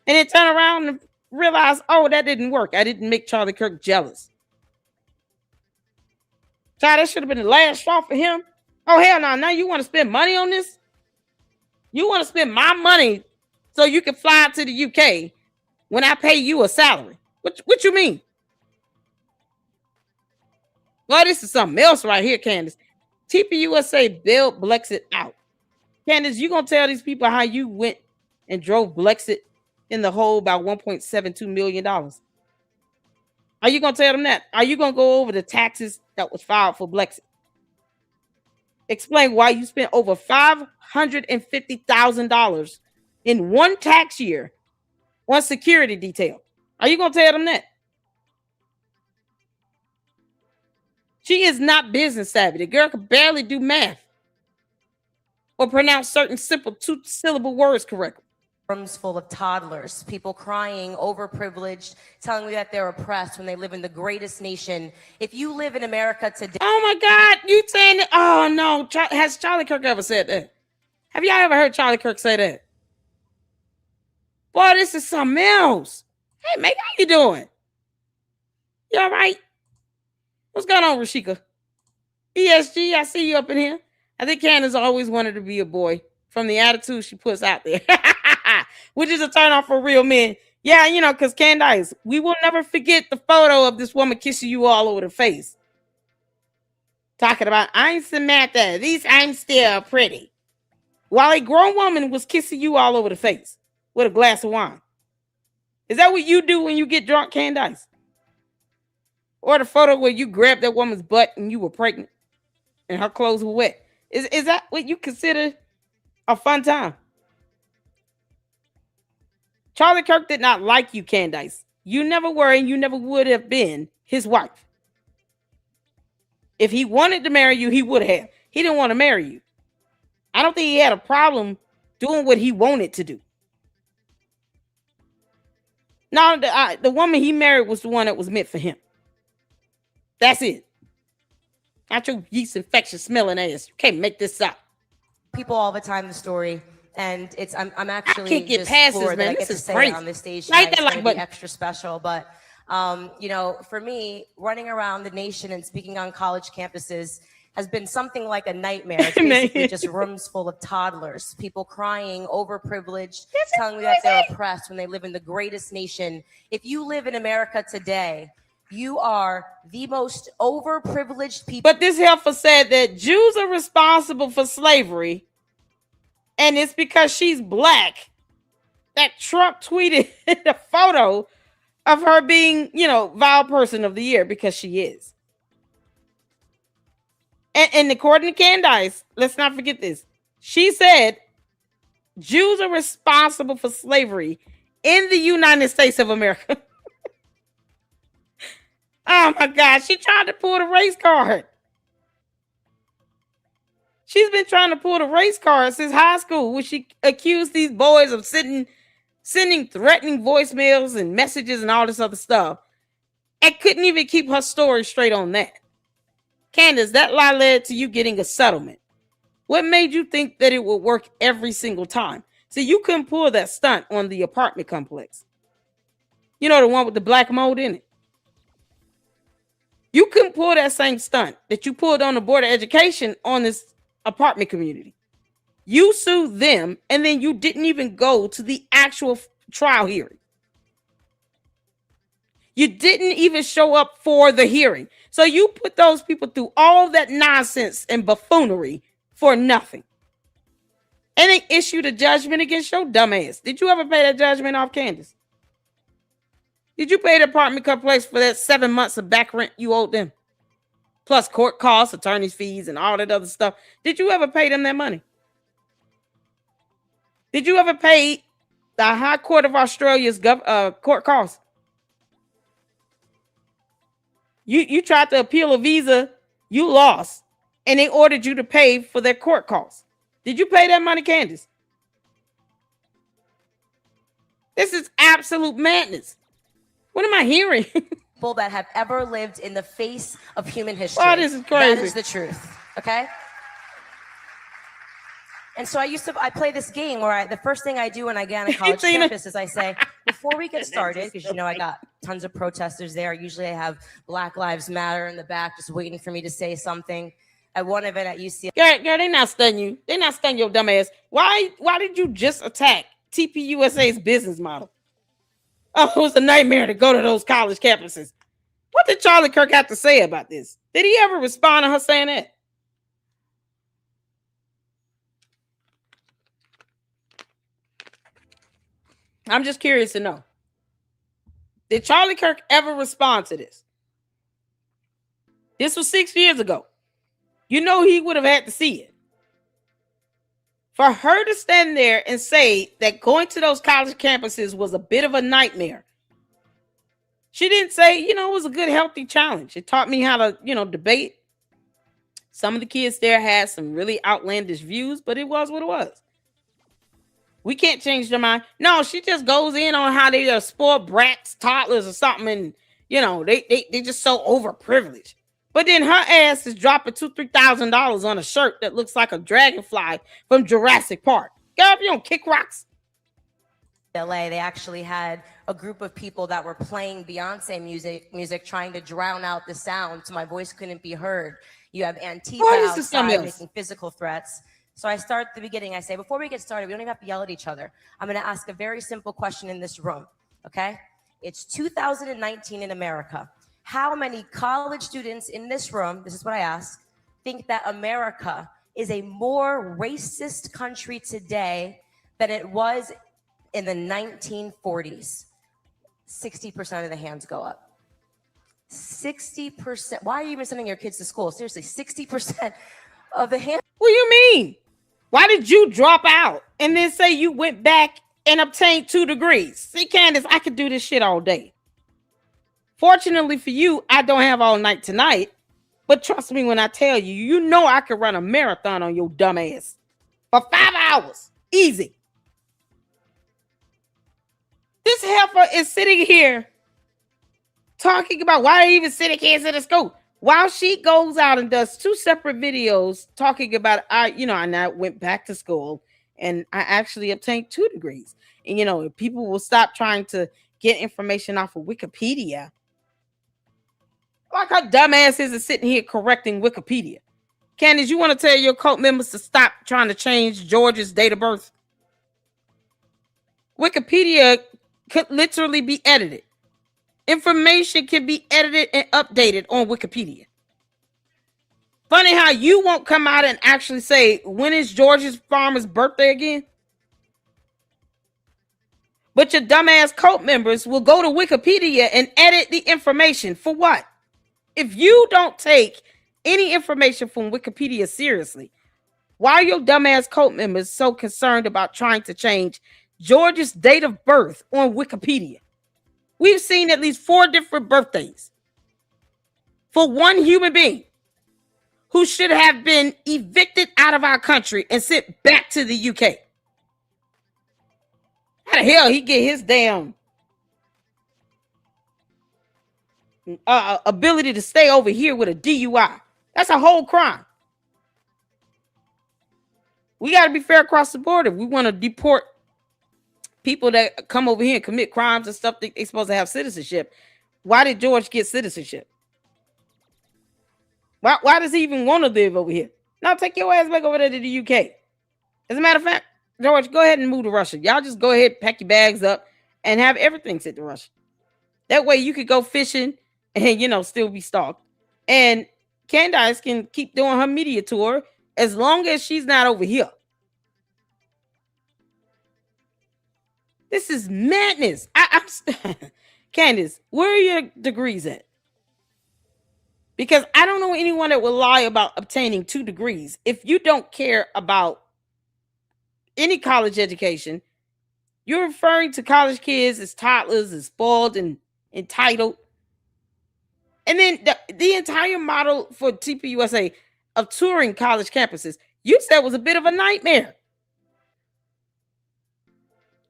And then turn around and realize, oh, that didn't work. I didn't make Charlie Kirk jealous. Child, that should have been the last straw for him. Oh, hell no. Now you want to spend money on this? You want to spend my money so you can fly to the UK when I pay you a salary? What you mean? Well, this is something else right here, Candace. TPUSA bailed Blexit out. Candace, you going to tell these people how you went and drove Blexit in the hole by $1.72 million? Are you going to tell them that? Are you going to go over the taxes that was filed for Blexit? Explain why you spent over $550,000 in one tax year on security detail. Are you going to tell them that? She is not business savvy. The girl can barely do math or pronounce certain simple two-syllable words correctly. Rooms full of toddlers, people crying, overprivileged, telling me that they're oppressed when they live in the greatest nation. If you live in America today... Oh my God, you saying that? Oh no, has Charlie Kirk ever said that? Have y'all ever heard Charlie Kirk say that? Boy, this is something else. Hey, Meg, how you doing? You all right? What's going on, Rashika? ESG, I see you up in here. I think Candace always wanted to be a boy from the attitude she puts out there, which is a turn off for real men. Yeah, you know, because Candace, we will never forget the photo of this woman kissing you all over the face. Talking about, I'm Samantha, these I'm still pretty. While a grown woman was kissing you all over the face with a glass of wine. Is that what you do when you get drunk, Candace? Or the photo where you grabbed that woman's butt and you were pregnant and her clothes were wet. Is that what you consider a fun time? Charlie Kirk did not like you, Candace. You never were and you never would have been his wife. If he wanted to marry you, he would have. He didn't want to marry you. I don't think he had a problem doing what he wanted to do. No, the woman he married was the one that was meant for him. That's it. Not your yeast infection smelling ass. You can't make this up. People all the time the story, and it's I'm actually I can't get just past floored this, man. that I get This to is say crazy. it on this stage. Like It's that, gonna like, be but extra special, but you know, for me, running around the nation and speaking on college campuses has been something like a nightmare. It's basically just rooms full of toddlers, people crying, overprivileged, telling me that they're oppressed when they live in the greatest nation. If you live in America today, you are the most overprivileged people. But this heifer said that Jews are responsible for slavery, and it's because she's black that Trump tweeted a photo of her being, you know, vile person of the year because she is. And according to Candace, let's not forget this. She said Jews are responsible for slavery in the United States of America. Oh my God, she tried to pull the race card. She's been trying to pull the race card since high school, where she accused these boys of sending threatening voicemails and messages and all this other stuff, and couldn't even keep her story straight on that. Candace, that lie led to you getting a settlement. What made you think that it would work every single time? See, you couldn't pull that stunt on the apartment complex. You know, the one with the black mold in it. You couldn't pull that same stunt that you pulled on the Board of Education on this apartment community. You sued them, and then you didn't even go to the actual trial hearing. You didn't even show up for the hearing. So you put those people through all that nonsense and buffoonery for nothing. And they issued a judgment against your dumb ass. Did you ever pay that judgment off, Candace? Did you pay the apartment complex for that 7 months of back rent you owed them? Plus court costs, attorney's fees, and all that other stuff. Did you ever pay them that money? Did you ever pay the High Court of Australia's court costs? You tried to appeal a visa, you lost, and they ordered you to pay for their court costs. Did you pay that money, Candace? This is absolute madness. What am I hearing? People that have ever lived in the face of human history. Oh, this is crazy. That is the truth. Okay? And so I play this game where the first thing I do when I get on a college campus is I say, the before we get started, because I got tons of protesters there. Usually I have Black Lives Matter in the back just waiting for me to say something. At one event at UCLA. Girl, they not stunning you. They not stunning your dumb ass. Why did you just attack TPUSA's business model? Oh, it was a nightmare to go to those college campuses. What did Charlie Kirk have to say about this? Did he ever respond to her saying that? I'm just curious to know. Did Charlie Kirk ever respond to this? This was 6 years ago. He would have had to see it. For her to stand there and say that going to those college campuses was a bit of a nightmare. She didn't say, it was a good, healthy challenge. It taught me how to, debate. Some of the kids there had some really outlandish views, but it was what it was. We can't change their mind. No, she just goes in on how they are spoiled brats, toddlers or something. And, they just so overprivileged. But then her ass is dropping $2,000-$3,000 on a shirt that looks like a dragonfly from Jurassic Park. Girl, if you don't kick rocks. LA, they actually had a group of people that were playing Beyonce music, trying to drown out the sound so my voice couldn't be heard. You have Antifa outside making physical threats. So I start at the beginning. I say, before we get started, we don't even have to yell at each other. I'm going to ask a very simple question in this room, okay? It's 2019 in America. How many college students in this room, this is what I ask, think that America is a more racist country today than it was in the 1940s? 60% of the hands go up. 60%. Why are you even sending your kids to school? Seriously, 60% of the hands. What do you mean? Why did you drop out and then say you went back and obtained 2 degrees? See, Candace, I could do this shit all day. Fortunately for you, I don't have all night tonight. But trust me when I tell you, I could run a marathon on your dumb ass for 5 hours. Easy. This heifer is sitting here talking about why they even sending kids to the school, while she goes out and does 2 separate videos talking about, I went back to school and I actually obtained 2 degrees. And, if people will stop trying to get information off of Wikipedia. Like her dumb ass isn't sitting here correcting Wikipedia. Candace, you want to tell your cult members to stop trying to change George's date of birth? Wikipedia could literally be edited. Information can be edited and updated on Wikipedia. Funny how you won't come out and actually say, when is George's farmer's birthday again? But your dumbass cult members will go to Wikipedia and edit the information. For what? If you don't take any information from Wikipedia seriously, why are your dumbass cult members so concerned about trying to change George's date of birth on Wikipedia? We've seen at least 4 different birthdays for one human being who should have been evicted out of our country and sent back to the UK. How the hell he get his damn ability to stay over here with a DUI? That's a whole crime. We got to be fair across the board. If we want to deport people that come over here and commit crimes and stuff, they're supposed to have citizenship. Why did George get citizenship? Why does he even want to live over here? Now take your ass back over there to the UK. As a matter of fact, George, go ahead and move to Russia. Y'all just go ahead, pack your bags up, and have everything sent to Russia. That way you could go fishing and, still be stalked. And Candace can keep doing her media tour as long as she's not over here. This is madness. Candace, where are your degrees at? Because I don't know anyone that will lie about obtaining 2 degrees. If you don't care about any college education, you're referring to college kids as toddlers, as spoiled and entitled. And then the entire model for TPUSA of touring college campuses, you said was a bit of a nightmare.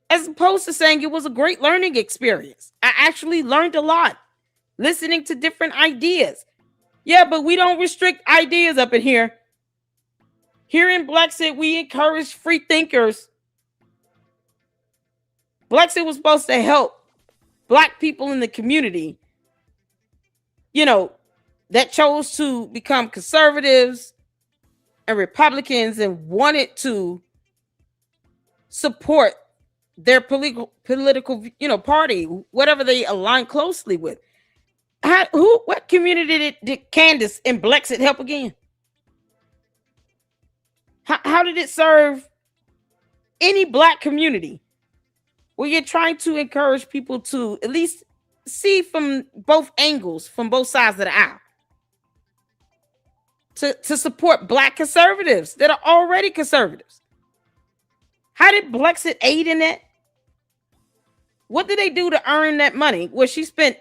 As opposed to saying it was a great learning experience. I actually learned a lot listening to different ideas. Yeah, but we don't restrict ideas up in here. Here in Blexit, we encourage free thinkers. Blexit was supposed to help black people in the community, you know, that chose to become conservatives and Republicans and wanted to support their political, party, whatever they align closely with. What community did Candace and Blexit help again? How did it serve any black community where you're trying to encourage people to at least see from both angles, from both sides of the aisle, to support black conservatives that are already conservatives? How did Blexit aid in that? What did they do to earn that money where she spent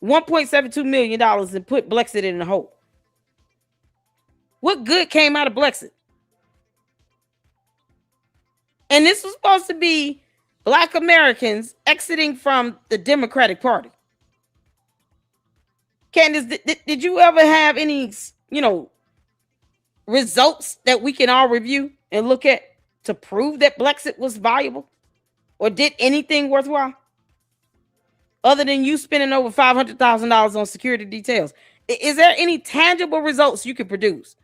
$1.72 million and put Blexit in the hole? What good came out of Blexit? And this was supposed to be black Americans exiting from the Democratic Party. Candace, did you ever have any, results that we can all review and look at to prove that Blexit was valuable or did anything worthwhile? Other than you spending over $500,000 on security details. Is there any tangible results you could produce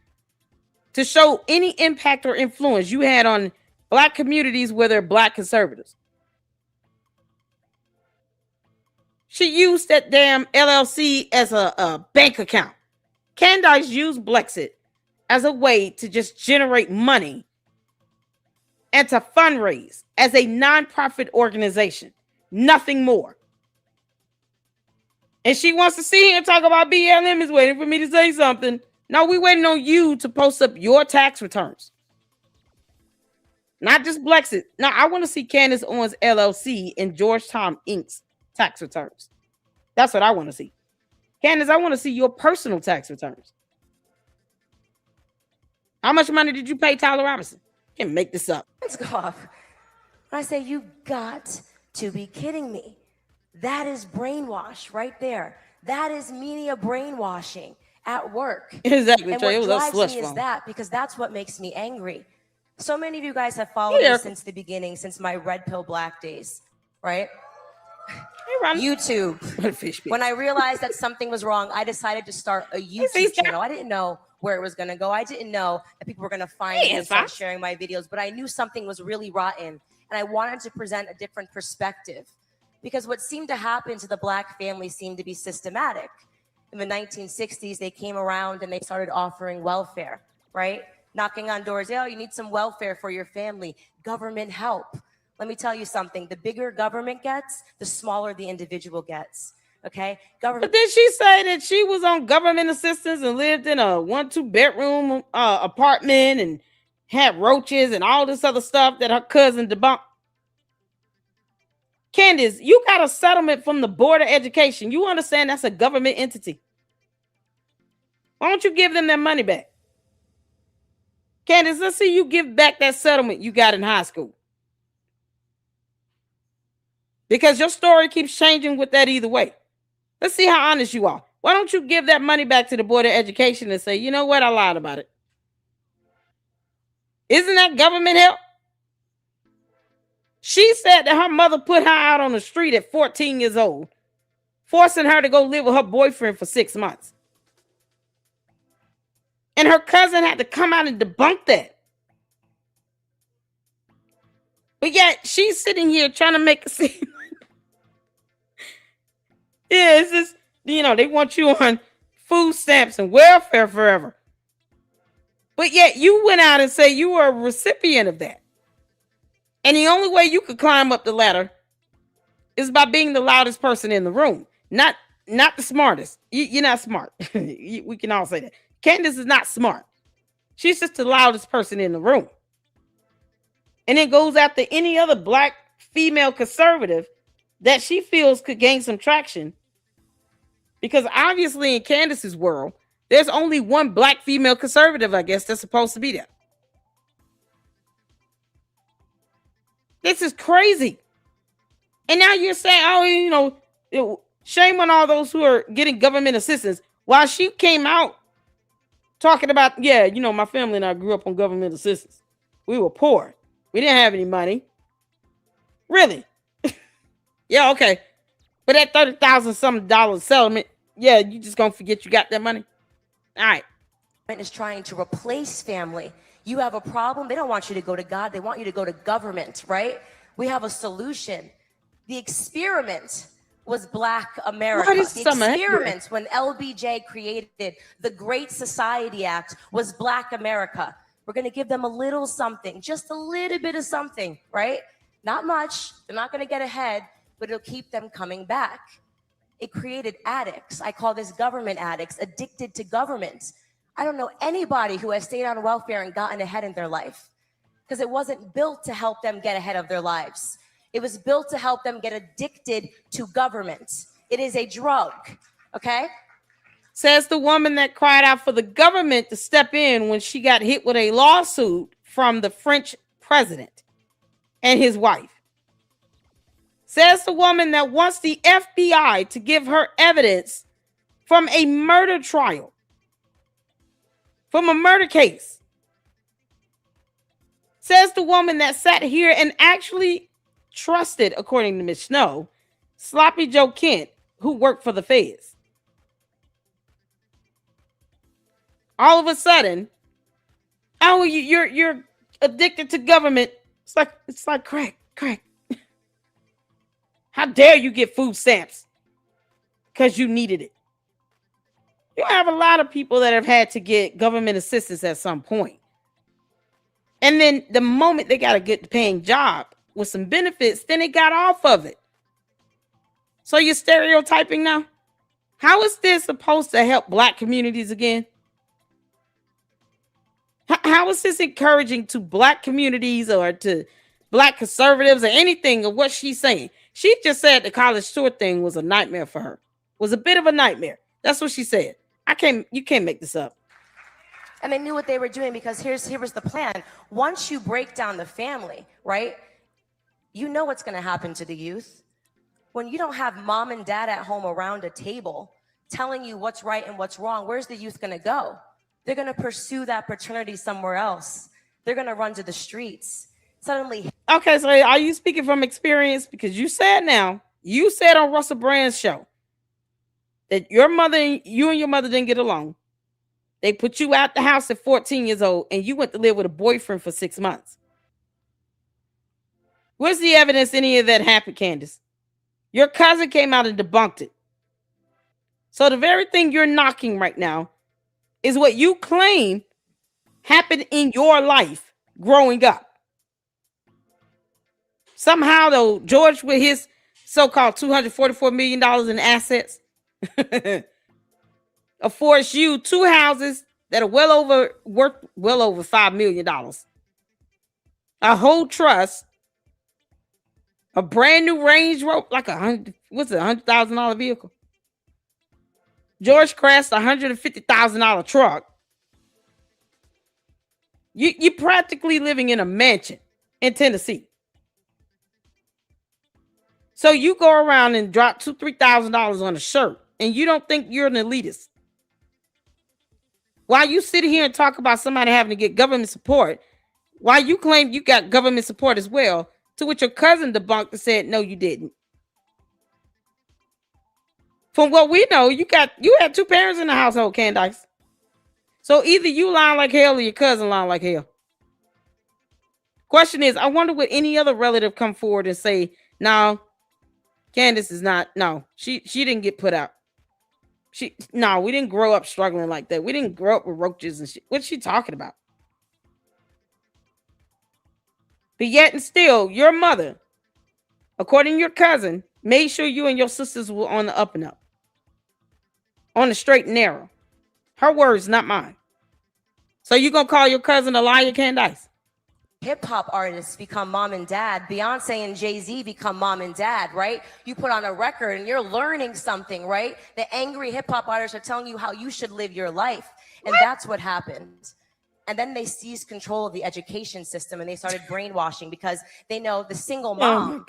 to show any impact or influence you had on black communities where they're black conservatives? She used that damn LLC as a bank account. Candace used Blexit as a way to just generate money and to fundraise as a nonprofit organization. Nothing more. And she wants to see him talk about BLM is waiting for me to say something. No, we waiting on you to post up your tax returns. Not just Blexit. Now, I want to see Candace Owens LLC and Georgetown Inc.'s tax returns. That's what I want to see. Candace, I want to see your personal tax returns. How much money did you pay Tyler Robinson? Can't make this up. Let's go off. When I say you got to be kidding me. That is brainwash right there. That is media brainwashing at work. Exactly. And what drives me is that, because that's what makes me angry. So many of you guys have followed me since the beginning, since my red pill black days, right? YouTube. When I realized that something was wrong, I decided to start a YouTube channel. I didn't know where it was going to go. I didn't know that people were going to find me and start sharing my videos, but I knew something was really rotten, and I wanted to present a different perspective. Because what seemed to happen to the black family seemed to be systematic. In the 1960s, they came around and they started offering welfare, right? Knocking on doors. Oh, you need some welfare for your family. Government help. Let me tell you something. The bigger government gets, the smaller the individual gets. Okay? But did she say that she was on government assistance and lived in a 1-2 bedroom apartment and had roaches and all this other stuff that her cousin debunked? Candace, you got a settlement from the Board of Education. You understand that's a government entity. Why don't you give them their money back? Candace, let's see you give back that settlement you got in high school. Because your story keeps changing with that either way. Let's see how honest you are. Why don't you give that money back to the Board of Education and say, you know what, I lied about it. Isn't that government help? She said that her mother put her out on the street at 14 years old, forcing her to go live with her boyfriend for 6 months. And her cousin had to come out and debunk that. But yet she's sitting here trying to make it seem yeah, it's just, they want you on food stamps and welfare forever. But yet you went out and say you were a recipient of that. And the only way you could climb up the ladder is by being the loudest person in the room. Not the smartest. You're not smart. We can all say that. Candace is not smart. She's just the loudest person in the room. And then goes after any other black female conservative that she feels could gain some traction. Because obviously in Candace's world, there's only one black female conservative, I guess, that's supposed to be there. This is crazy. And now you're saying, shame on all those who are getting government assistance. While she came out talking about, my family and I grew up on government assistance. We were poor. We didn't have any money. Really? Yeah, okay. But that 30,000 some dollar settlement, yeah, you just gonna forget you got that money. All right. Is trying to replace family. You have a problem, they don't want you to go to God, they want you to go to government, right? We have a solution. The experiment was Black America. The experiment when LBJ created the Great Society Act was Black America. We're going to give them a little something, just a little bit of something, right? Not much. They're not going to get ahead, but it'll keep them coming back. It created addicts. I call this government addicts, addicted to government. I don't know anybody who has stayed on welfare and gotten ahead in their life because it wasn't built to help them get ahead of their lives. It was built to help them get addicted to government. It is a drug, okay? Says the woman that cried out for the government to step in when she got hit with a lawsuit from the French president and his wife. Says the woman that wants the FBI to give her evidence from a murder trial, from a murder case. Says the woman that sat here and actually trusted, according to Ms. Snow, Sloppy Joe Kent, who worked for the feds. All of a sudden, oh, you're addicted to government. It's like crack. How dare you get food stamps because you needed it? You have a lot of people that have had to get government assistance at some point. And then the moment they got a good paying job with some benefits, then they got off of it. So you're stereotyping now? How is this supposed to help Black communities again? How is this encouraging to Black communities or to Black conservatives or anything of what she's saying? She just said the college tour thing was a nightmare for her. Was a bit of a nightmare. That's what she said. You can't make this up. And they knew what they were doing because here was the plan. Once you break down the family, right? You know what's going to happen to the youth. When you don't have mom and dad at home around a table telling you what's right and what's wrong, where's the youth going to go? They're going to pursue that paternity somewhere else. They're going to run to the streets. Suddenly. Okay, so are you speaking from experience? Because you said on Russell Brand's show that you and your mother didn't get along. They put you out the house at 14 years old and you went to live with a boyfriend for 6 months. Where's the evidence any of that happened, Candace? Your cousin came out and debunked it. So the very thing you're knocking right now is what you claim happened in your life growing up. Somehow, though, George, with his so-called $244 million in assets, affords you 2 houses that are worth well over $5 million. A whole trust, a brand new Range Rover, like $100,000 vehicle. George crashed a $150,000 truck. You're practically living in a mansion in Tennessee. So you go around and drop $2,000-$3,000 on a shirt, and you don't think you're an elitist. While you sit here and talk about somebody having to get government support, while you claim you got government support as well, to which your cousin debunked and said, no, you didn't. From what we know, you had 2 parents in the household, Candace. So either you lying like hell or your cousin lying like hell. Question is, I wonder would any other relative come forward and say, no, Candace is not, no, she didn't get put out. We didn't grow up struggling like that. We didn't grow up with roaches and shit. What's she talking about? But yet and still, your mother, according to your cousin, made sure you and your sisters were on the up and up. On the straight and narrow. Her words, not mine. So you gonna call your cousin a liar, Candace? Hip-hop artists become mom and dad. Beyonce and Jay-Z become mom and dad, right? You put on a record and you're learning something, right? The angry hip-hop artists are telling you how you should live your life. And that's what happened. And then they seized control of the education system and they started brainwashing because they know the single mom,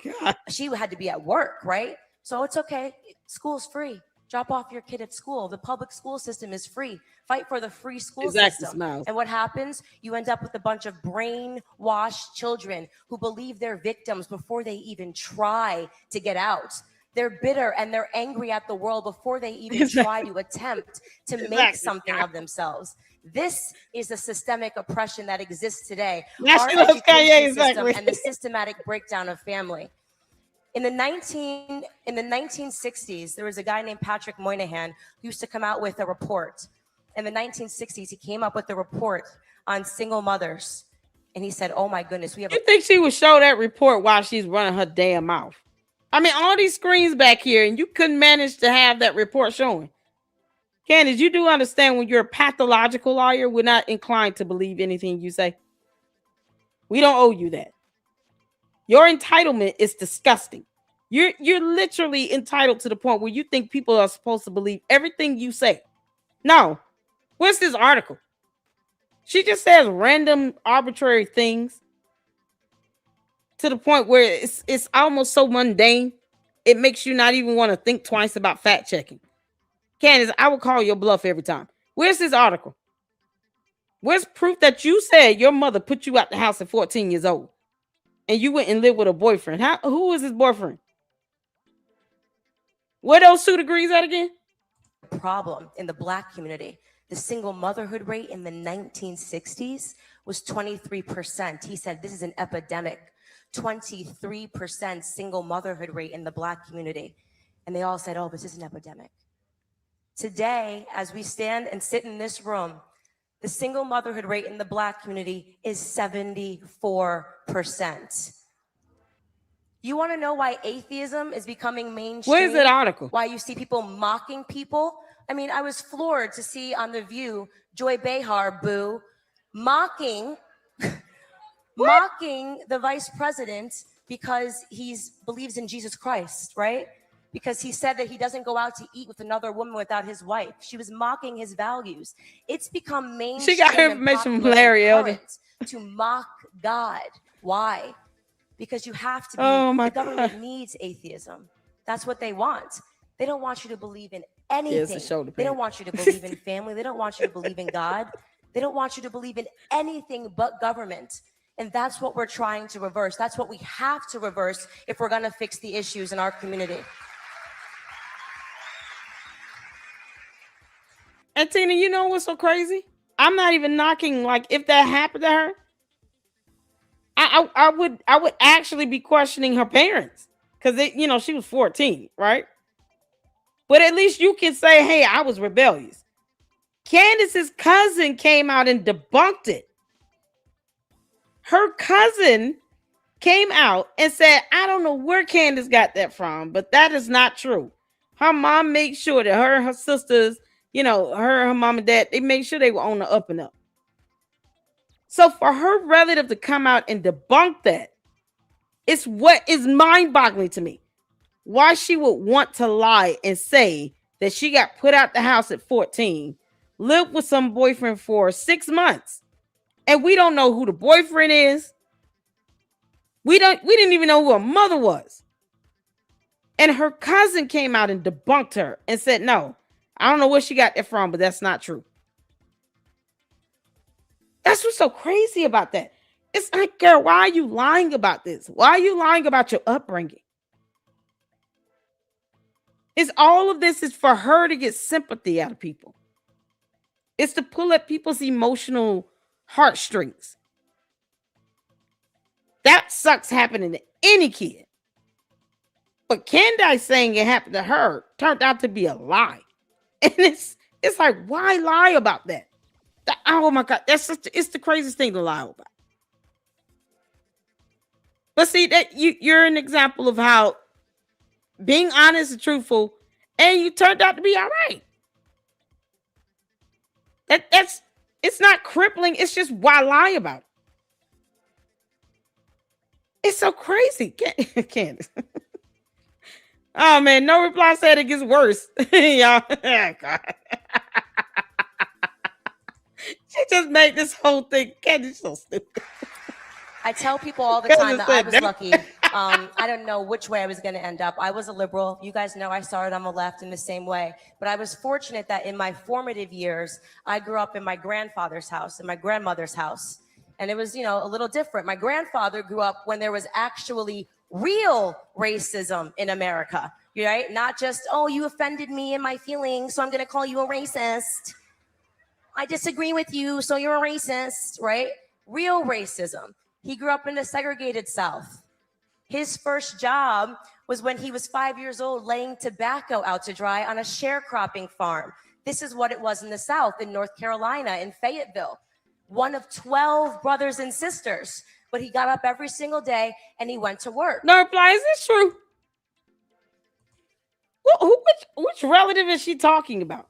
she had to be at work, right? So it's okay. School's free. Drop off your kid at school. The public school system is free. Fight for the free school Exactly, system. Smiles. And what happens? You end up with a bunch of brainwashed children who believe they're victims before they even try to get out. They're bitter and they're angry at the world before they even try to attempt to make something of themselves. This is the systemic oppression that exists today. Our education system and the systematic breakdown of family. In the 1960s, there was a guy named Patrick Moynihan who used to come out with a report. In the 1960s, he came up with a report on single mothers. And he said, oh my goodness, we have. You think she would show that report while she's running her damn mouth? I mean, all these screens back here, and you couldn't manage to have that report showing. Candace, you do understand when you're a pathological lawyer, we're not inclined to believe anything you say. We don't owe you that. Your entitlement is disgusting. You're literally entitled to the point where you think people are supposed to believe everything you say. No. Where's this article? She just says random arbitrary things to the point where it's almost so mundane, it makes you not even want to think twice about fact checking. Candace, I will call your bluff every time. Where's this article? Where's proof that you said your mother put you out the house at 14 years old and you went and lived with a boyfriend? Who is his boyfriend? Where those 2 degrees at again? Problem in the Black community. The single motherhood rate in the 1960s was 23%. He said this is an epidemic. 23% single motherhood rate in the Black community. And they all said, oh, this is an epidemic. Today, as we stand and sit in this room, the single motherhood rate in the Black community is 74%. You want to know why atheism is becoming mainstream? Where's that article? Why you see people mocking people? I mean, I was floored to see on The View, Joy Behar, boo, mocking the vice president because he believes in Jesus Christ, right? Because he said that he doesn't go out to eat with another woman without his wife. She was mocking his values. It's become mainstream. She got her information from Larry Elder to mock God. Why? Because you have to be. The government needs atheism. That's what they want. They don't want you to believe in anything. They don't want you to believe in family. They don't want you to believe in God. They don't want you to believe in anything but government. And that's what we're trying to reverse. That's what we have to reverse if we're going to fix the issues in our community. And Tina, you know what's so crazy? I'm not even knocking, like, if that happened to her, I would actually be questioning her parents. Because, she was 14, right? But at least you can say, hey, I was rebellious. Candace's cousin came out and debunked it. Her cousin came out and said, I don't know where Candace got that from, but that is not true. Her mom made sure that her and her sisters, her mom and dad, they made sure they were on the up and up. So for her relative to come out and debunk that, it's what is mind-boggling to me. Why she would want to lie and say that she got put out the house at 14, lived with some boyfriend for 6 months, and we don't know who the boyfriend is. We didn't even know who her mother was. And her cousin came out and debunked her and said, no, I don't know where she got that from, but that's not true. That's what's so crazy about that. It's like, girl, why are you lying about this? Why are you lying about your upbringing? All of this is for her to get sympathy out of people. It's to pull at people's emotional heartstrings. That sucks happening to any kid. But Candace saying it happened to her turned out to be a lie. And it's like, why lie about that? Oh my God, it's the craziest thing to lie about. But see, that you're an example of how being honest and truthful, and you turned out to be all right. It's not crippling. It's just why lie about it. It's so crazy. Candace. Oh man, no reply said it gets worse. Y'all. God. She just made this whole thing. Candace so stupid. I tell people all the time that I was lucky. I don't know which way I was going to end up. I was a liberal. You guys know I started on the left in the same way. But I was fortunate that in my formative years, I grew up in my grandfather's house and my grandmother's house. And it was, a little different. My grandfather grew up when there was actually real racism in America, right? Not just, oh, you offended me and my feelings, so I'm going to call you a racist. I disagree with you, so you're a racist, right? Real racism. He grew up in the segregated South. His first job was when he was 5 years old, laying tobacco out to dry on a sharecropping farm. This is what it was in the South, in North Carolina, in Fayetteville. One of 12 brothers and sisters. But he got up every single day and he went to work. No reply. Is this true? Which relative is she talking about?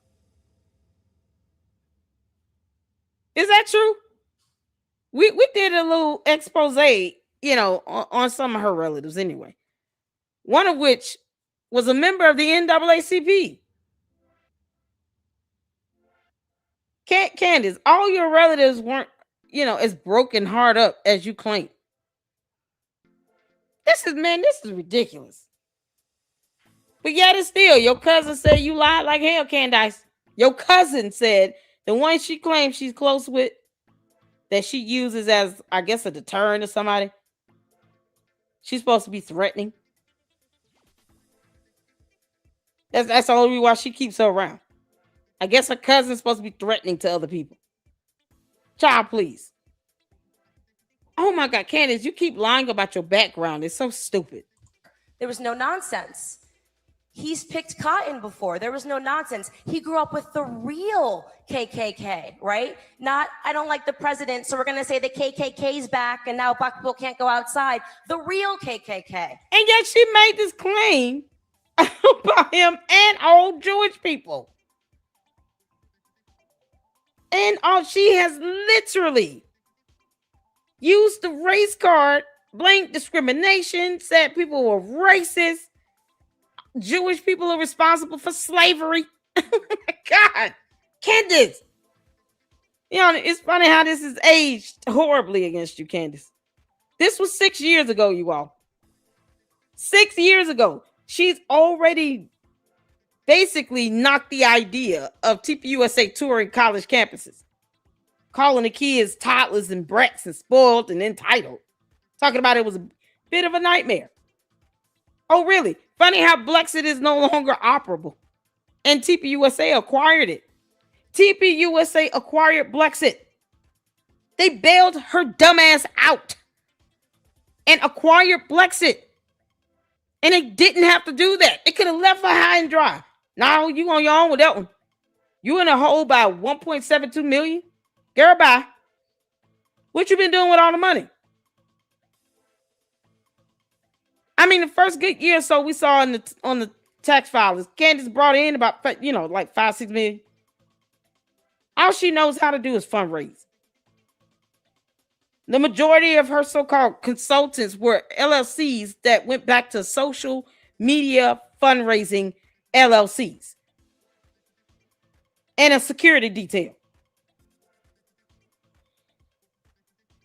Is that true? We did a little expose, on some of her relatives anyway. One of which was a member of the NAACP. Candace, all your relatives weren't, as broken heart up as you claim. This is ridiculous. But yet it's still, your cousin said you lied like hell, Candace. Your cousin said the one she claims she's close with, that she uses as, I guess, a deterrent to somebody, she's supposed to be threatening. That's the only reason why she keeps her around. I guess her cousin's supposed to be threatening to other people. Child, please. Oh my God, Candace, you keep lying about your background. It's so stupid. There was no nonsense. He's picked cotton before. There was no nonsense. He grew up with the real KKK, right? Not, I don't like the president, so we're going to say the KKK's back and now black people can't go outside. The real KKK. And yet she made this claim about him and all Jewish people. And she has literally used the race card, blamed discrimination, said people were racist. Jewish people are responsible for slavery. Oh my God. Candace. It's funny how this has aged horribly against you, Candace. This was 6 years ago, you all. 6 years ago. She's already basically knocked the idea of TPUSA touring college campuses. Calling the kids toddlers and brats and spoiled and entitled. Talking about it was a bit of a nightmare. Oh, really? Funny how Blexit is no longer operable. And TPUSA acquired it. TPUSA acquired Blexit. They bailed her dumbass out and acquired Blexit. And they didn't have to do that. They could have left her high and dry. Now you on your own with that one. You in a hole by 1.72 million? Girl, bye. What you been doing with all the money? I mean, the first good year or so we saw on the tax filers, Candace brought in about, like 5-6 million. All she knows how to do is fundraise. The majority of her so-called consultants were LLCs that went back to social media fundraising LLCs and a security detail.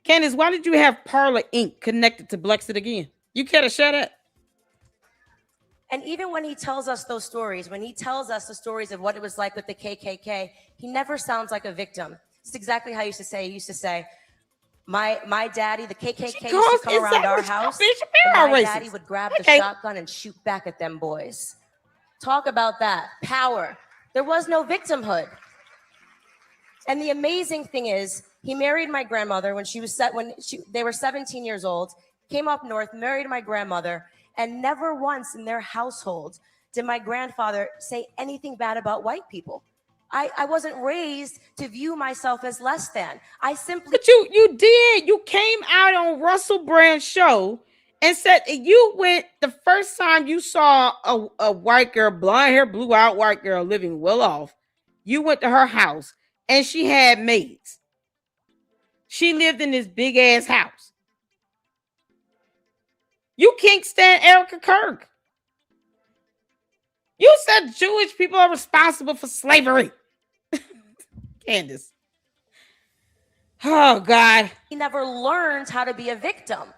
Candace, why did you have Parlor Inc. connected to Blexit again? You care to share that? And even when he tells us those stories, when he tells us the stories of what it was like with the KKK, he never sounds like a victim. It's exactly how he used to say. He used to say, my daddy, the KKK used to come around our house, and my daddy would grab the shotgun and shoot back at them boys. Talk about that. Power. There was no victimhood. And the amazing thing is, he married my grandmother when they were 17 years old, came up north, married my grandmother, and never once in their household did my grandfather say anything bad about white people. I wasn't raised to view myself as less than. But you did. You came out on Russell Brand's show and said you went the first time you saw a white girl, blonde hair, blue eyed white girl living well off. You went to her house and she had maids. She lived in this big ass house. You can't stand Erica Kirk. You said Jewish people are responsible for slavery. Candace. Oh, God. He never learned how to be a victim.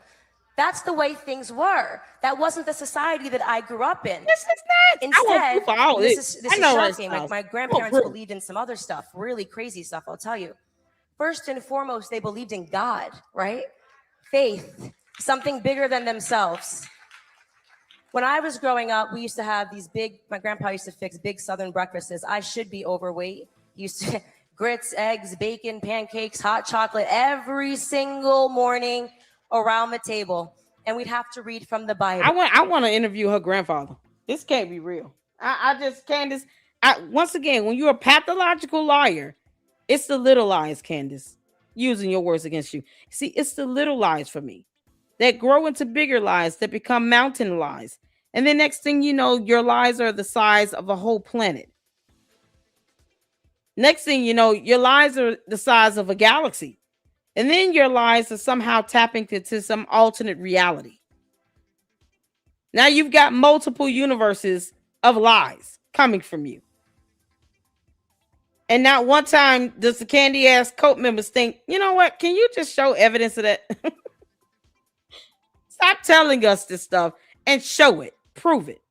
That's the way things were. That wasn't the society that I grew up in. This is not. Instead, I want proof of all this is shocking. right, My grandparents believed in some other stuff, really crazy stuff, I'll tell you. First and foremost, they believed in God, right? Faith, something bigger than themselves. When I was growing up, we used to have these my grandpa used to fix big Southern breakfasts. I should be overweight. He used to grits, eggs, bacon, pancakes, hot chocolate every single morning around the table. And we'd have to read from the Bible. I want to interview her grandfather. This can't be real. I just, Candace, once again, when you're a pathological liar, it's the little lies, Candace, using your words against you. See, it's the little lies for me that grow into bigger lies that become mountain lies. And then next thing you know, your lies are the size of a whole planet. Next thing you know, your lies are the size of a galaxy. And then your lies are somehow tapping into some alternate reality. Now you've got multiple universes of lies coming from you. And not one time does the candy ass cult members think, you know what? Can you just show evidence of that? Stop telling us this stuff and show it. Prove it.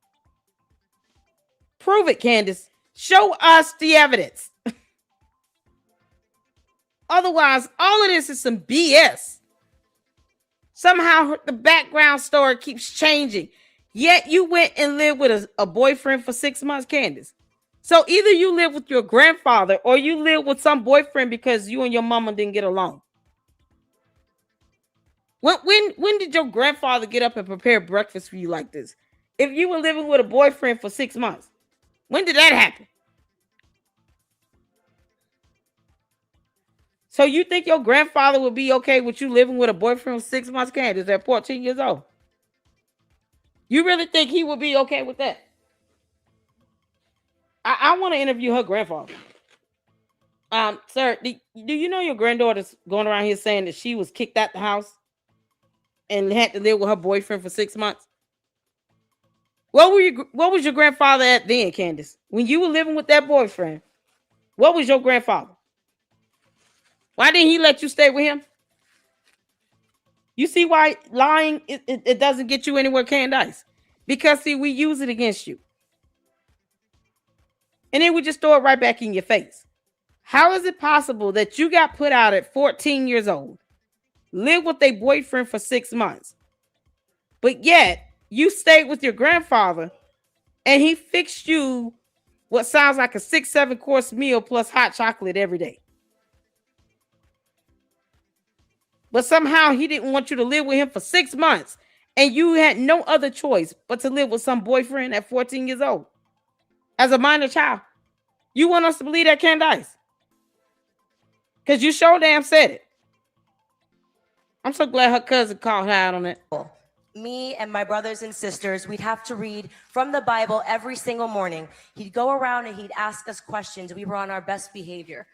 Prove it, Candace. Show us the evidence. Otherwise, all of this is some BS. Somehow the background story keeps changing. Yet you went and lived with a boyfriend for 6 months, Candace. So either you live with your grandfather or you live with some boyfriend because you and your mama didn't get along. When did your grandfather get up and prepare breakfast for you like this? If you were living with a boyfriend for 6 months, when did that happen? So you think your grandfather would be okay with you living with a boyfriend for 6 months, Candace, at 14 years old? You really think he would be okay with that? I want to interview her grandfather. Sir, do you know your granddaughter's going around here saying that she was kicked out the house and had to live with her boyfriend for 6 months? What was your grandfather at then, Candace? When you were living with that boyfriend, what was your grandfather? Why didn't he let you stay with him? You see why lying, it doesn't get you anywhere, Candace? Because, see, we use it against you. And then we just throw it right back in your face. How is it possible that you got put out at 14 years old, lived with a boyfriend for 6 months, but yet you stayed with your grandfather and he fixed you what sounds like a 6-7 course meal plus hot chocolate every day? But somehow he didn't want you to live with him for 6 months and you had no other choice but to live with some boyfriend at 14 years old as a minor child. You want us to believe that, Candace? Because you sure damn said it. I'm so glad her cousin called her out on it. Me and my brothers and sisters, we'd have to read from the Bible every single morning. He'd go around and he'd ask us questions. We were on our best behavior.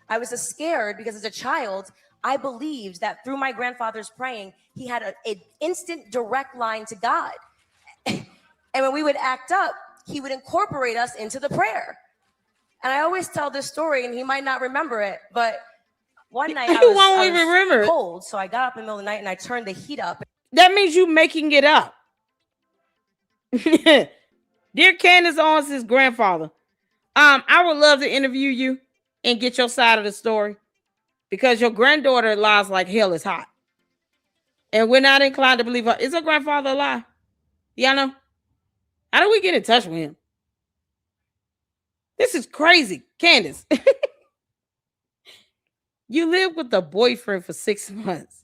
I was scared because as a child, I believed that through my grandfather's praying, he had an instant direct line to God. And when we would act up, he would incorporate us into the prayer. And I always tell this story, and he might not remember it, but one night I was cold, so I got up in the middle of the night and I turned the heat up. That means you making it up. Dear Candace Owens' grandfather, I would love to interview you and get your side of the story because your granddaughter lies like hell is hot. And we're not inclined to believe her. Is her grandfather alive? Y'all know? How do we get in touch with him? This is crazy. Candace, you lived with a boyfriend for 6 months.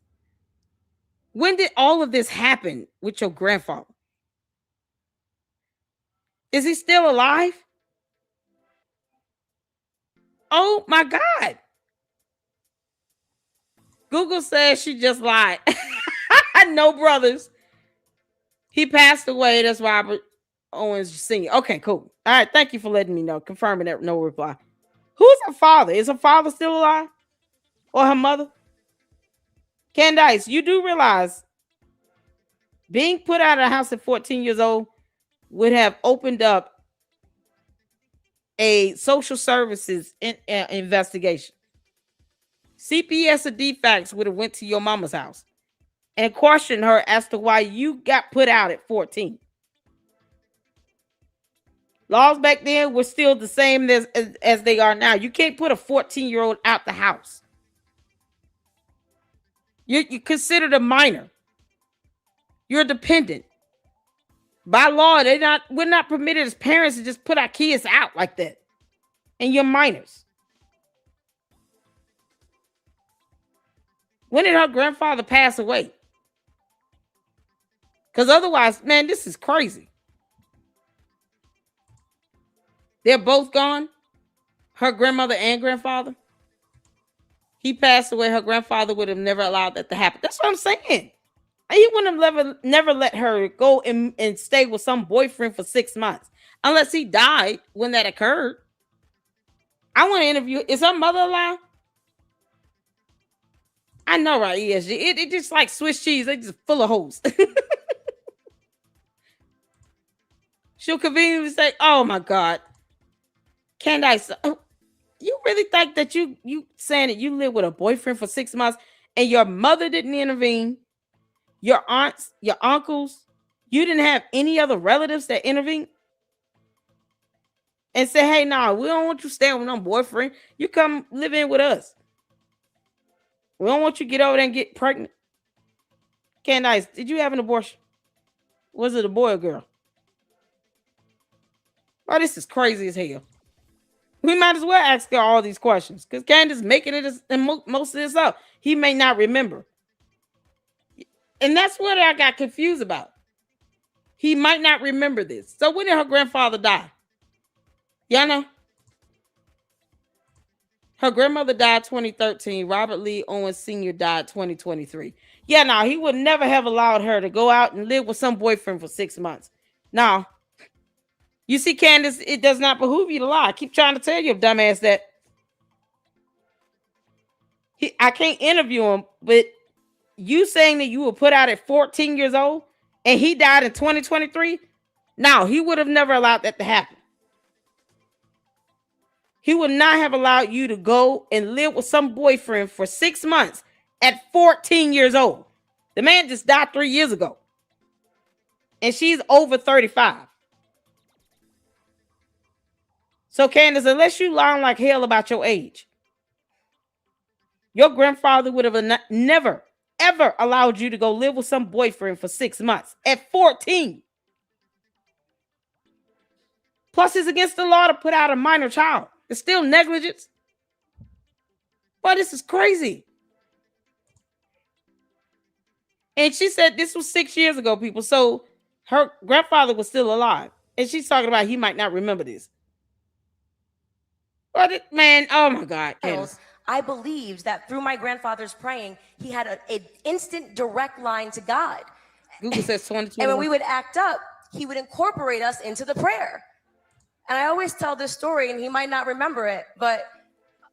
When did all of this happen with your grandfather? Is he still alive? Oh my God. Google says she just lied. No brothers. He passed away. That's Robert Owens Sr. Okay, cool. All right. Thank you for letting me know. Confirming that no reply. Who's her father? Is her father still alive? Or her mother? Candace, you do realize being put out of the house at 14 years old would have opened up a social services investigation. CPS or DFACS would have went to your mama's house and questioned her as to why you got put out at 14. Laws back then were still the same as they are now. You can't put a 14-year-old out the house. You're considered a minor. You're dependent. By law, we're not permitted as parents to just put our kids out like that. And you're minors. When did her grandfather pass away? Because otherwise, man, this is crazy. They're both gone. Her grandmother and grandfather. He passed away. Her grandfather would have never allowed that to happen. That's what I'm saying. He wouldn't have never let her go and stay with some boyfriend for 6 months. Unless he died when that occurred. I want to interview. Is her mother alive? I know, right? ESG. It just like Swiss cheese. They just full of holes. She'll conveniently say, "Oh my God, Candace, you really think that you saying that you live with a boyfriend for 6 months and your mother didn't intervene, your aunts, your uncles, you didn't have any other relatives that intervened and say, hey, nah, we don't want you staying with no boyfriend. You come live in with us. We don't want you to get over there and get pregnant." Candace, did you have an abortion? Was it a boy or girl? Oh, this is crazy as hell. We might as well ask her all these questions because Candace making it and most of this up. He may not remember. And that's what I got confused about. He might not remember this. So when did her grandfather die? Y'all know? Her grandmother died 2013. Robert Lee Owens Sr. died 2023. Yeah, no, he would never have allowed her to go out and live with some boyfriend for 6 months. Now, you see, Candace, it does not behoove you to lie. I keep trying to tell you, dumbass, that I can't interview him, but you saying that you were put out at 14 years old and he died in 2023? No, he would have never allowed that to happen. He would not have allowed you to go and live with some boyfriend for 6 months at 14 years old. The man just died 3 years ago. And she's over 35. So, Candace, unless you lying like hell about your age, your grandfather would have never, ever allowed you to go live with some boyfriend for 6 months at 14. Plus, it's against the law to put out a minor child. It's still negligence. Boy, this is crazy. And she said this was 6 years ago, people. So her grandfather was still alive. And she's talking about he might not remember this. But man, oh my God, Candace. I believed that through my grandfather's praying, he had an instant direct line to God. Google says 2021. And when we would act up, he would incorporate us into the prayer. And I always tell this story, and he might not remember it, but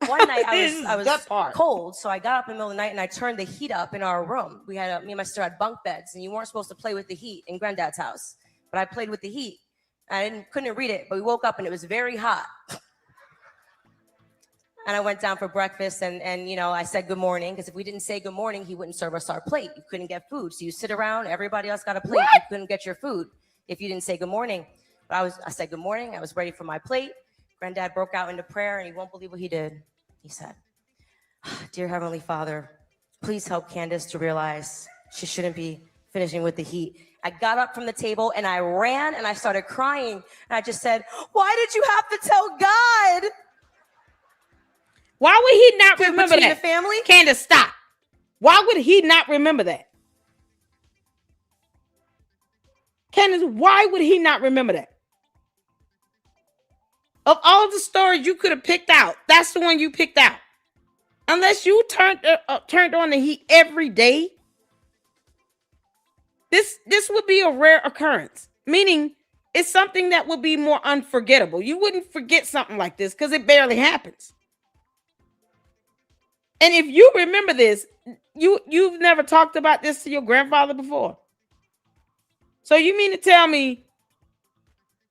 one night I was cold, so I got up in the middle of the night and I turned the heat up in our room. Me and my sister had bunk beds, and you weren't supposed to play with the heat in Granddad's house, but I played with the heat. I couldn't read it, but we woke up and it was very hot. And I went down for breakfast and you know, I said good morning, because if we didn't say good morning, he wouldn't serve us our plate. You couldn't get food. So you sit around, everybody else got a plate. What? You couldn't get your food if you didn't say good morning. But I said good morning. I was ready for my plate. Granddad broke out into prayer, and he won't believe what he did. He said, "Dear Heavenly Father, please help Candace to realize she shouldn't be finishing with the heat." I got up from the table and I ran and I started crying. And I just said, "Why did you have to tell God?" Why would he not remember that? The family? Candace, stop. Why would he not remember that? Candace, why would he not remember that? Of all the stories you could have picked out, that's the one you picked out. Unless you turned on the heat every day, this would be a rare occurrence. Meaning, it's something that would be more unforgettable. You wouldn't forget something like this because it barely happens. And if you remember this, you've never talked about this to your grandfather before. So you mean to tell me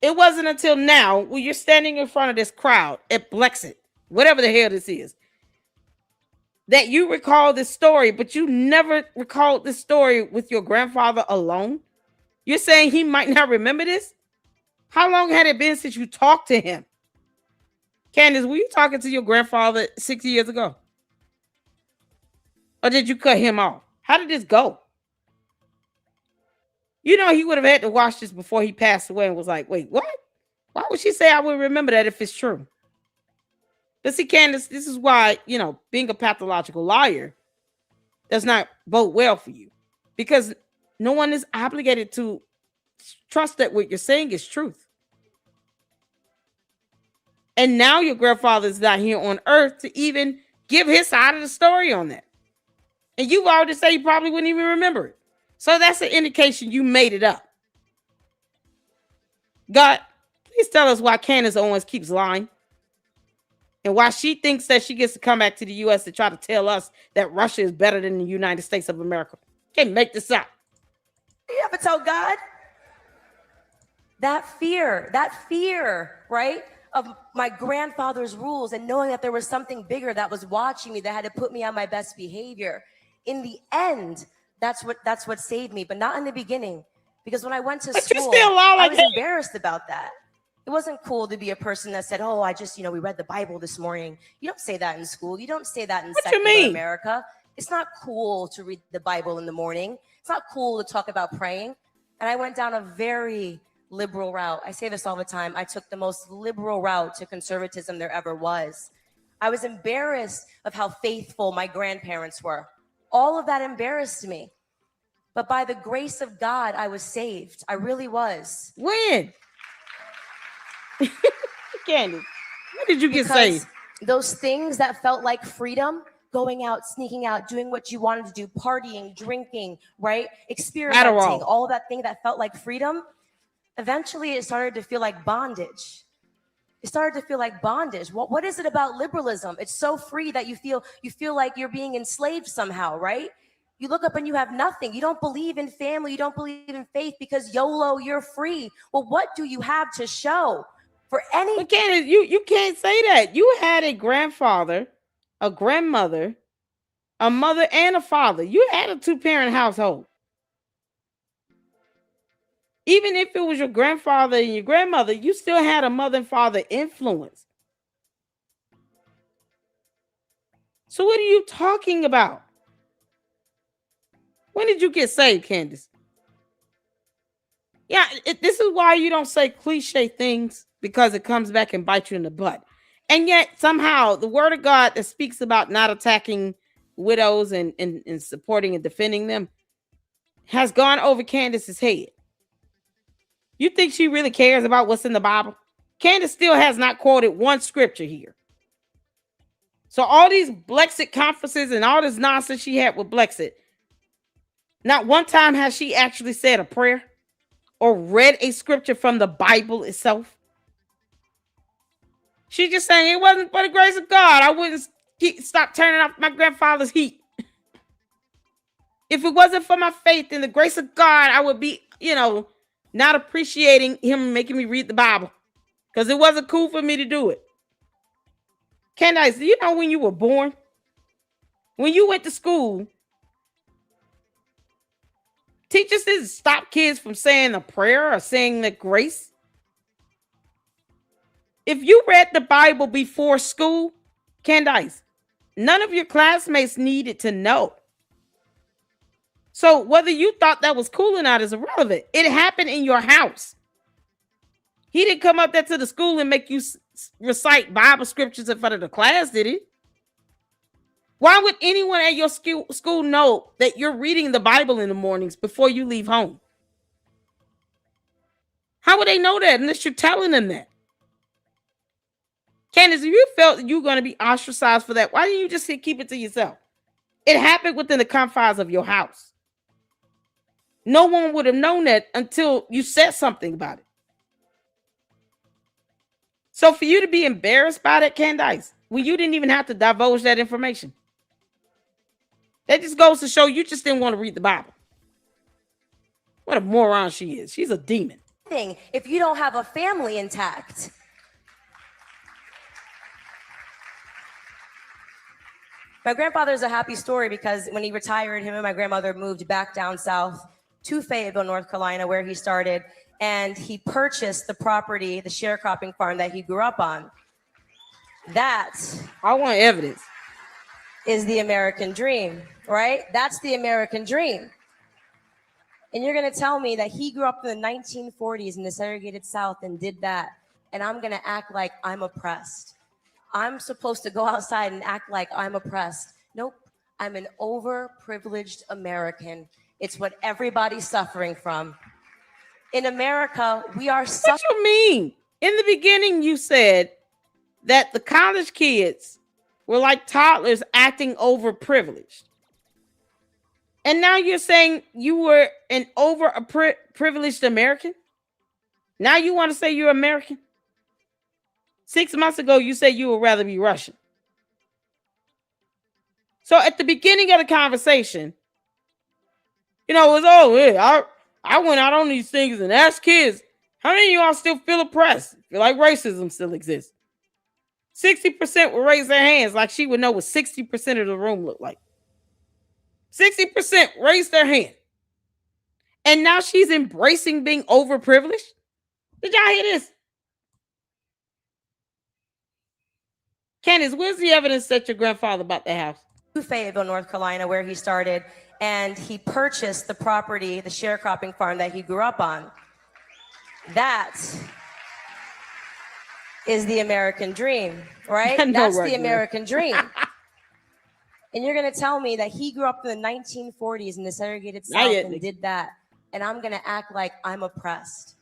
it wasn't until now when you're standing in front of this crowd at Blexit, whatever the hell this is, that you recall this story, but you never recalled this story with your grandfather alone? You're saying he might not remember this? How long had it been since you talked to him? Candace, were you talking to your grandfather 6 years ago? Or did you cut him off? How did this go? You know, he would have had to watch this before he passed away and was like, wait, what? Why would she say I would remember that if it's true? But see, Candace, this is why, being a pathological liar does not bode well for you. Because no one is obligated to trust that what you're saying is truth. And now your grandfather is not here on earth to even give his side of the story on that. And you've already said you probably wouldn't even remember it. So that's an indication you made it up. God, please tell us why Candace Owens keeps lying. And why she thinks that she gets to come back to the U.S. to try to tell us that Russia is better than the United States of America. Can't make this up. You ever tell God? That fear, right? Of my grandfather's rules and knowing that there was something bigger that was watching me, that had to put me on my best behavior. In the end, that's what saved me, but not in the beginning. Because when I went to school, I was embarrassed about that. It wasn't cool to be a person that said, oh, I just, we read the Bible this morning. You don't say that in school. You don't say that in secular America. It's not cool to read the Bible in the morning. It's not cool to talk about praying. And I went down a very liberal route. I say this all the time. I took the most liberal route to conservatism there ever was. I was embarrassed of how faithful my grandparents were. All of that embarrassed me. But by the grace of God, I was saved. I really was. When? Candace, when did you get saved? Those things that felt like freedom, going out, sneaking out, doing what you wanted to do, partying, drinking, right? Experimenting, all that thing that felt like freedom, eventually it started to feel like bondage. It started to feel like bondage. What is it about liberalism? It's so free that you feel like you're being enslaved somehow, right? You look up and you have nothing. You don't believe in family. You don't believe in faith because YOLO, you're free. Well, what do you have to show for any? But Candace, you can't say that. You had a grandfather, a grandmother, a mother, and a father. You had a 2-parent household. Even if it was your grandfather and your grandmother, you still had a mother and father influence. So what are you talking about? When did you get saved, Candace? Yeah, this is why you don't say cliche things, because it comes back and bites you in the butt. And yet somehow the word of God that speaks about not attacking widows and supporting and defending them has gone over Candace's head. You think she really cares about what's in the Bible? Candace still has not quoted one scripture here. So all these Blexit conferences and all this nonsense she had with Blexit, not one time has she actually said a prayer or read a scripture from the Bible itself. She's just saying it wasn't for the grace of God, I wouldn't stop turning off my grandfather's heat. If it wasn't for my faith in the grace of God, I would be, not appreciating him making me read the Bible because it wasn't cool for me to do it. Candace, do you know when you were born? When you went to school, teachers didn't stop kids from saying a prayer or saying the grace. If you read the Bible before school, Candace, none of your classmates needed to know. So whether you thought that was cool or not is irrelevant. It happened in your house. He didn't come up there to the school and make you recite Bible scriptures in front of the class, did he? Why would anyone at your school know that you're reading the Bible in the mornings before you leave home? How would they know that unless you're telling them that? Candace, if you felt you were going to be ostracized for that, why didn't you just keep it to yourself? It happened within the confines of your house. No one would have known that until you said something about it. So for you to be embarrassed by that, Candace, when you didn't even have to divulge that information, that just goes to show you just didn't want to read the Bible. What a moron she is. She's a demon. If you don't have a family intact. My grandfather's a happy story because when he retired, him and my grandmother moved back down south to Fayetteville, North Carolina, where he started, and he purchased the property, the sharecropping farm that he grew up on. That I want evidence. Is the American dream, right? That's the American dream. And you're going to tell me that he grew up in the 1940s in the segregated South and did that, and I'm going to act like I'm oppressed. I'm supposed to go outside and act like I'm oppressed. Nope, I'm an overprivileged American. It's what everybody's suffering from. In America, we are suffering. What you mean? In the beginning, you said that the college kids were like toddlers acting overprivileged. And now you're saying you were an overprivileged American? Now you want to say you're American? 6 months ago, you said you would rather be Russian. So at the beginning of the conversation, it was, I went out on these things and asked kids, how many of y'all still feel oppressed? Feel like racism still exists? 60% would raise their hands like she would know what 60% of the room looked like. 60% raised their hand. And now she's embracing being overprivileged? Did y'all hear this? Candace, where's the evidence that your grandfather bought the house? To Fayetteville, North Carolina, where he started, and he purchased the property, the sharecropping farm that he grew up on. That is the American dream, right? That's the American dream. And you're going to tell me that he grew up in the 1940s in the segregated South and did that, and I'm going to act like I'm oppressed.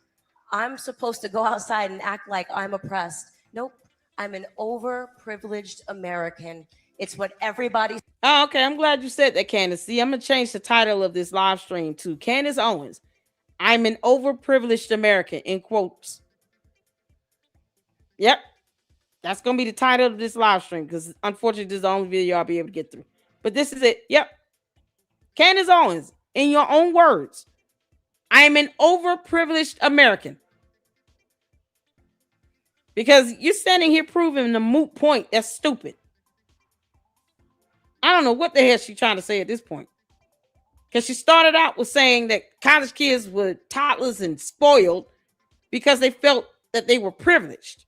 I'm supposed to go outside and act like I'm oppressed. Nope, I'm an overprivileged American. It's what everybody. Oh, okay. I'm glad you said that, Candace. See, I'm going to change the title of this live stream to Candace Owens. I'm an overprivileged American, in quotes. Yep. That's going to be the title of this live stream because unfortunately, this is the only video I'll be able to get through. But this is it. Yep. Candace Owens, in your own words, I am an overprivileged American. Because you're standing here proving the moot point. That's stupid. I don't know what the hell she's trying to say at this point. Because she started out with saying that college kids were toddlers and spoiled because they felt that they were privileged.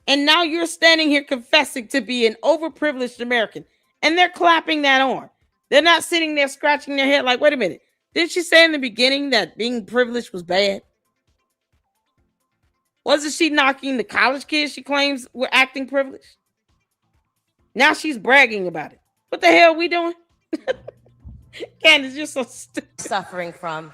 And now you're standing here confessing to be an overprivileged American. And they're clapping that on. They're not sitting there scratching their head like, wait a minute. Didn't she say in the beginning that being privileged was bad? Wasn't she knocking the college kids she claims were acting privileged? Now she's bragging about it. What the hell are we doing? Candace, you're so stupid. Suffering from.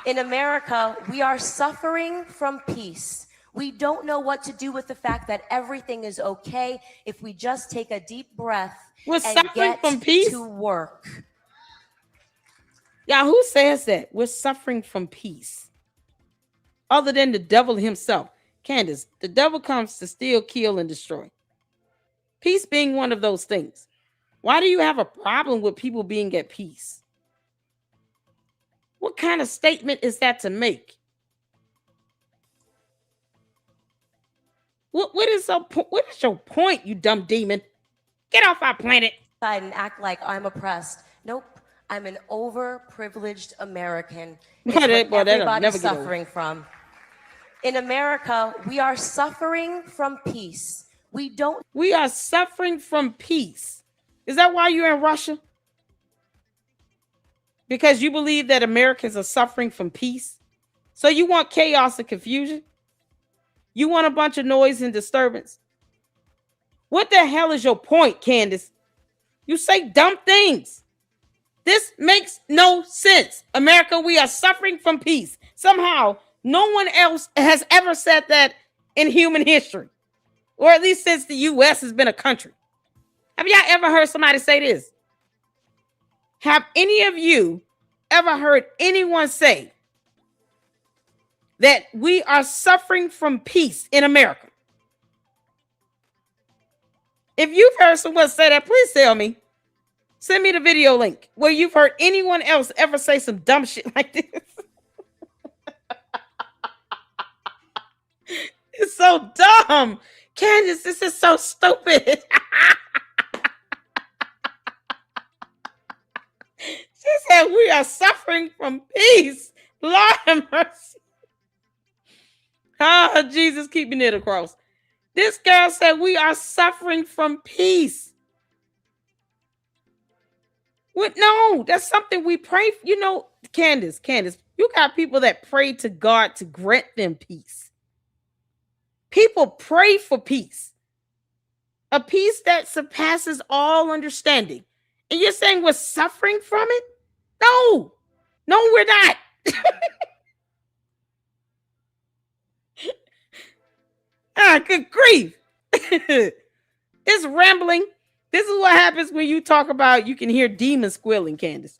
In America, we are suffering from peace. We don't know what to do with the fact that everything is okay if we just take a deep breath and get from peace to work. Yeah, who says that? We're suffering from peace. Other than the devil himself. Candace, the devil comes to steal, kill, and destroy. Peace being one of those things. Why do you have a problem with people being at peace? What kind of statement is that to make? What is your point, you dumb demon? Get off our planet. And act like I'm oppressed. Nope, I'm an overprivileged American. It's what everybody's suffering from. In America, we are suffering from peace. We are suffering from peace. Is that why you're in Russia? Because you believe that Americans are suffering from peace? So you want chaos and confusion? You want a bunch of noise and disturbance? What the hell is your point, Candace? You say dumb things. This makes no sense. America, we are suffering from peace. Somehow, no one else has ever said that in human history. Or at least since the U.S. has been a country. Have y'all ever heard somebody say this? Have any of you ever heard anyone say that we are suffering from peace in America? If you've heard someone say that, please tell me. Send me the video link where you've heard anyone else ever say some dumb shit like this. It's so dumb. Candace, this is so stupid. said we are suffering from peace. Lord have mercy. Oh, Jesus, keep me near the cross. This girl said we are suffering from peace. What? No, that's something we pray. Candace, you got people that pray to God to grant them peace. People pray for peace. A peace that surpasses all understanding. And you're saying we're suffering from it? No, we're not. Good grief. It's rambling. This is what happens when you talk about you can hear demons squealing, Candace.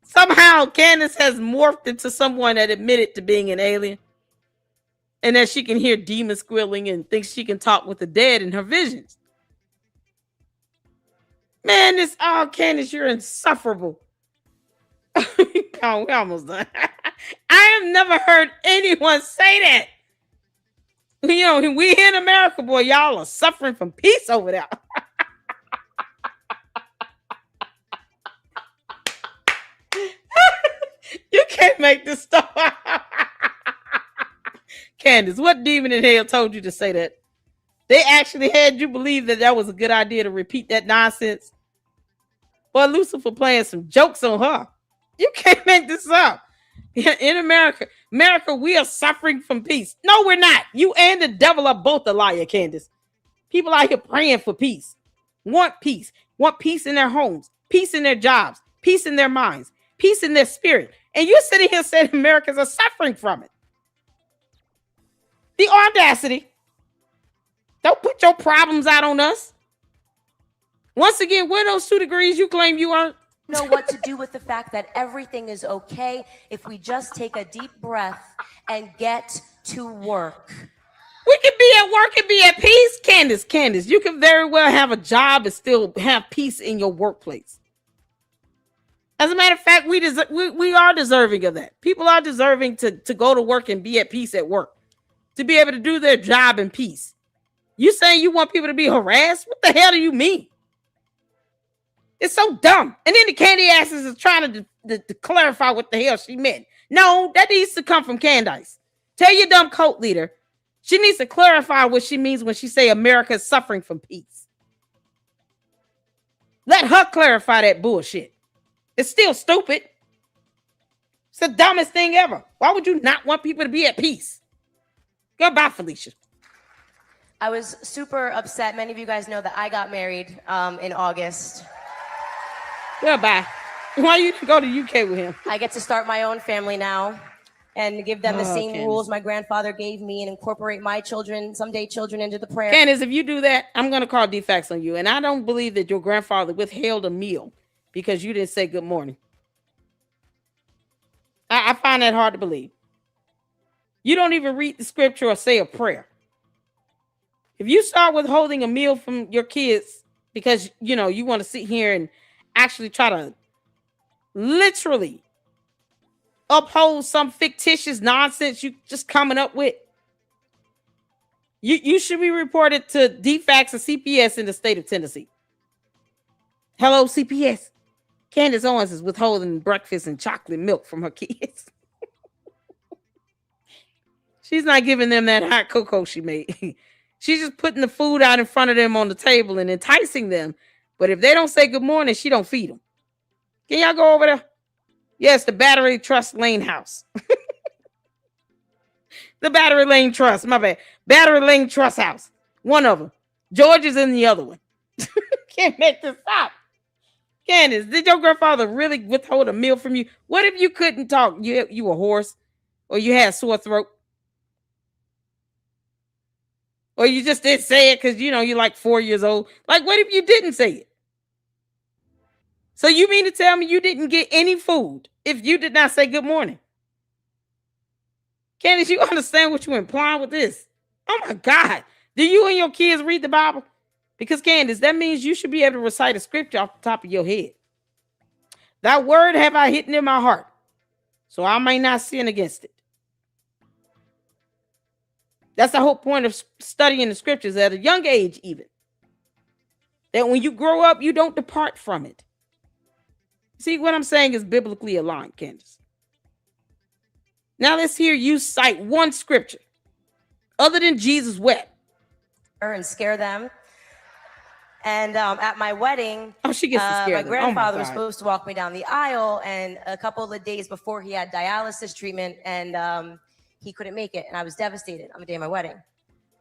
Somehow Candace has morphed into someone that admitted to being an alien. And that she can hear demons squealing and thinks she can talk with the dead in her visions. Man, Candace, you're insufferable. Oh, we're almost done. I have never heard anyone say that. We in America, boy, y'all are suffering from peace over there. You can't make this stuff up. Candace, what demon in hell told you to say that? They actually had you believe that was a good idea to repeat that nonsense? Boy, Lucifer playing some jokes on her. You can't make this up. In America, we are suffering from peace. No, we're not. You and the devil are both a liar, Candace. People out here praying for peace. Want peace in their homes, peace in their jobs, peace in their minds, peace in their spirit. And you're sitting here saying Americans are suffering from it. The audacity. Don't put your problems out on us. Once again, where are those 2 degrees you claim you earned? Know what to do with the fact that everything is okay if we just take a deep breath and get to work. We can be at work and be at peace. Candace, you can very well have a job and still have peace in your workplace. As a matter of fact, we are deserving of that. People are deserving to go to work and be at peace at work, to be able to do their job in peace. You saying you want people to be harassed? What the hell do you mean? It's so dumb. And then the candy asses is trying to clarify what the hell she meant. No, that needs to come from Candace. Tell your dumb cult leader. She needs to clarify what she means when she say America is suffering from peace. Let her clarify that bullshit. It's still stupid. It's the dumbest thing ever. Why would you not want people to be at peace? Goodbye, Felicia. I was super upset. Many of you guys know that I got married in August. Goodbye. Why you go to UK with him? I get to start my own family now and give them the same rules my grandfather gave me and incorporate my someday children into the prayer. Candace, if you do that, I'm going to call defects on you. And I don't believe that your grandfather withheld a meal because you didn't say good morning. I find that hard to believe. You don't even read the scripture or say a prayer. If you start withholding a meal from your kids because, you want to sit here and actually try to literally uphold some fictitious nonsense you just coming up with, you should be reported to DFACS and CPS in the state of Tennessee. Hello, CPS. Candace Owens is withholding breakfast and chocolate milk from her kids. She's not giving them that hot cocoa she made. She's just putting the food out in front of them on the table and enticing them. But if they don't say good morning, she don't feed them. Can y'all go over there? Yes, the Battery Trust Lane House. The Battery Lane Trust, my bad. Battery Lane Trust House. One of them. George is in the other one. Can't make this up. Candace, did your grandfather really withhold a meal from you? What if you couldn't talk? You were hoarse, or you had a sore throat? Or you just didn't say it because, you're like 4 years old. Like, what if you didn't say it? So you mean to tell me you didn't get any food if you did not say good morning? Candace, you understand what you're implying with this? Oh, my God. Do you and your kids read the Bible? Because, Candace, that means you should be able to recite a scripture off the top of your head. That word have I hidden in my heart, so I may not sin against it. That's the whole point of studying the scriptures at a young age, even. that when you grow up, you don't depart from it. See, what I'm saying is biblically aligned, Candace. Now let's hear you cite one scripture other than Jesus wept. And scare them. And at my wedding, she gets to scare my them. grandfather was supposed to walk me down the aisle, and a couple of days before he had dialysis treatment, and he couldn't make it, and I was devastated on the day of my wedding.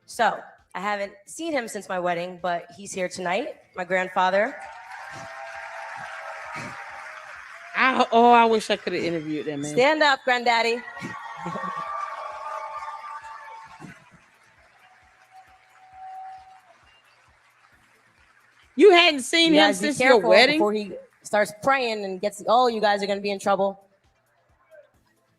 So I haven't seen him since my wedding, but he's here tonight, my grandfather. I wish I could have interviewed that man. Stand up, granddaddy. You hadn't seen him since your wedding? Before he starts praying and gets, oh, you guys are going to be in trouble.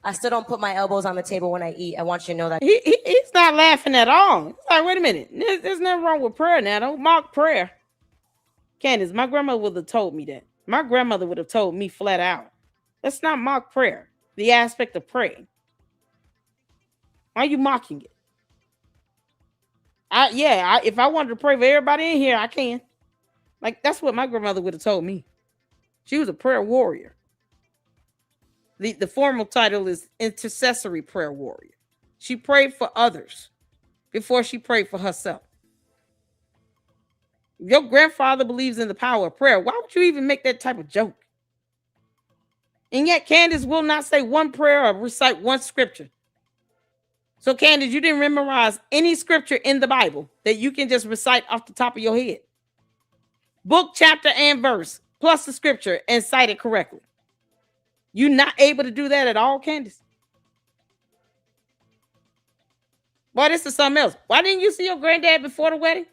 I still don't put my elbows on the table when I eat. I want you to know that. He's not laughing at all. He's like, wait a minute. There's nothing wrong with prayer now. Don't mock prayer. Candace, my grandmother would have told me that. My grandmother would have told me flat out. Let's not mock prayer. The aspect of praying. Why are you mocking it? If I wanted to pray for everybody in here, I can. Like, that's what my grandmother would have told me. She was a prayer warrior. The formal title is intercessory prayer warrior. She prayed for others before she prayed for herself. Your grandfather believes in the power of prayer. Why would you even make that type of joke? And yet Candace will not say one prayer or recite one scripture. So Candace, you didn't memorize any scripture in the Bible that you can just recite off the top of your head. Book, chapter, and verse, plus the scripture, and cite it correctly. You're not able to do that at all, Candace? Boy, this is something else. Why didn't you see your granddad before the wedding?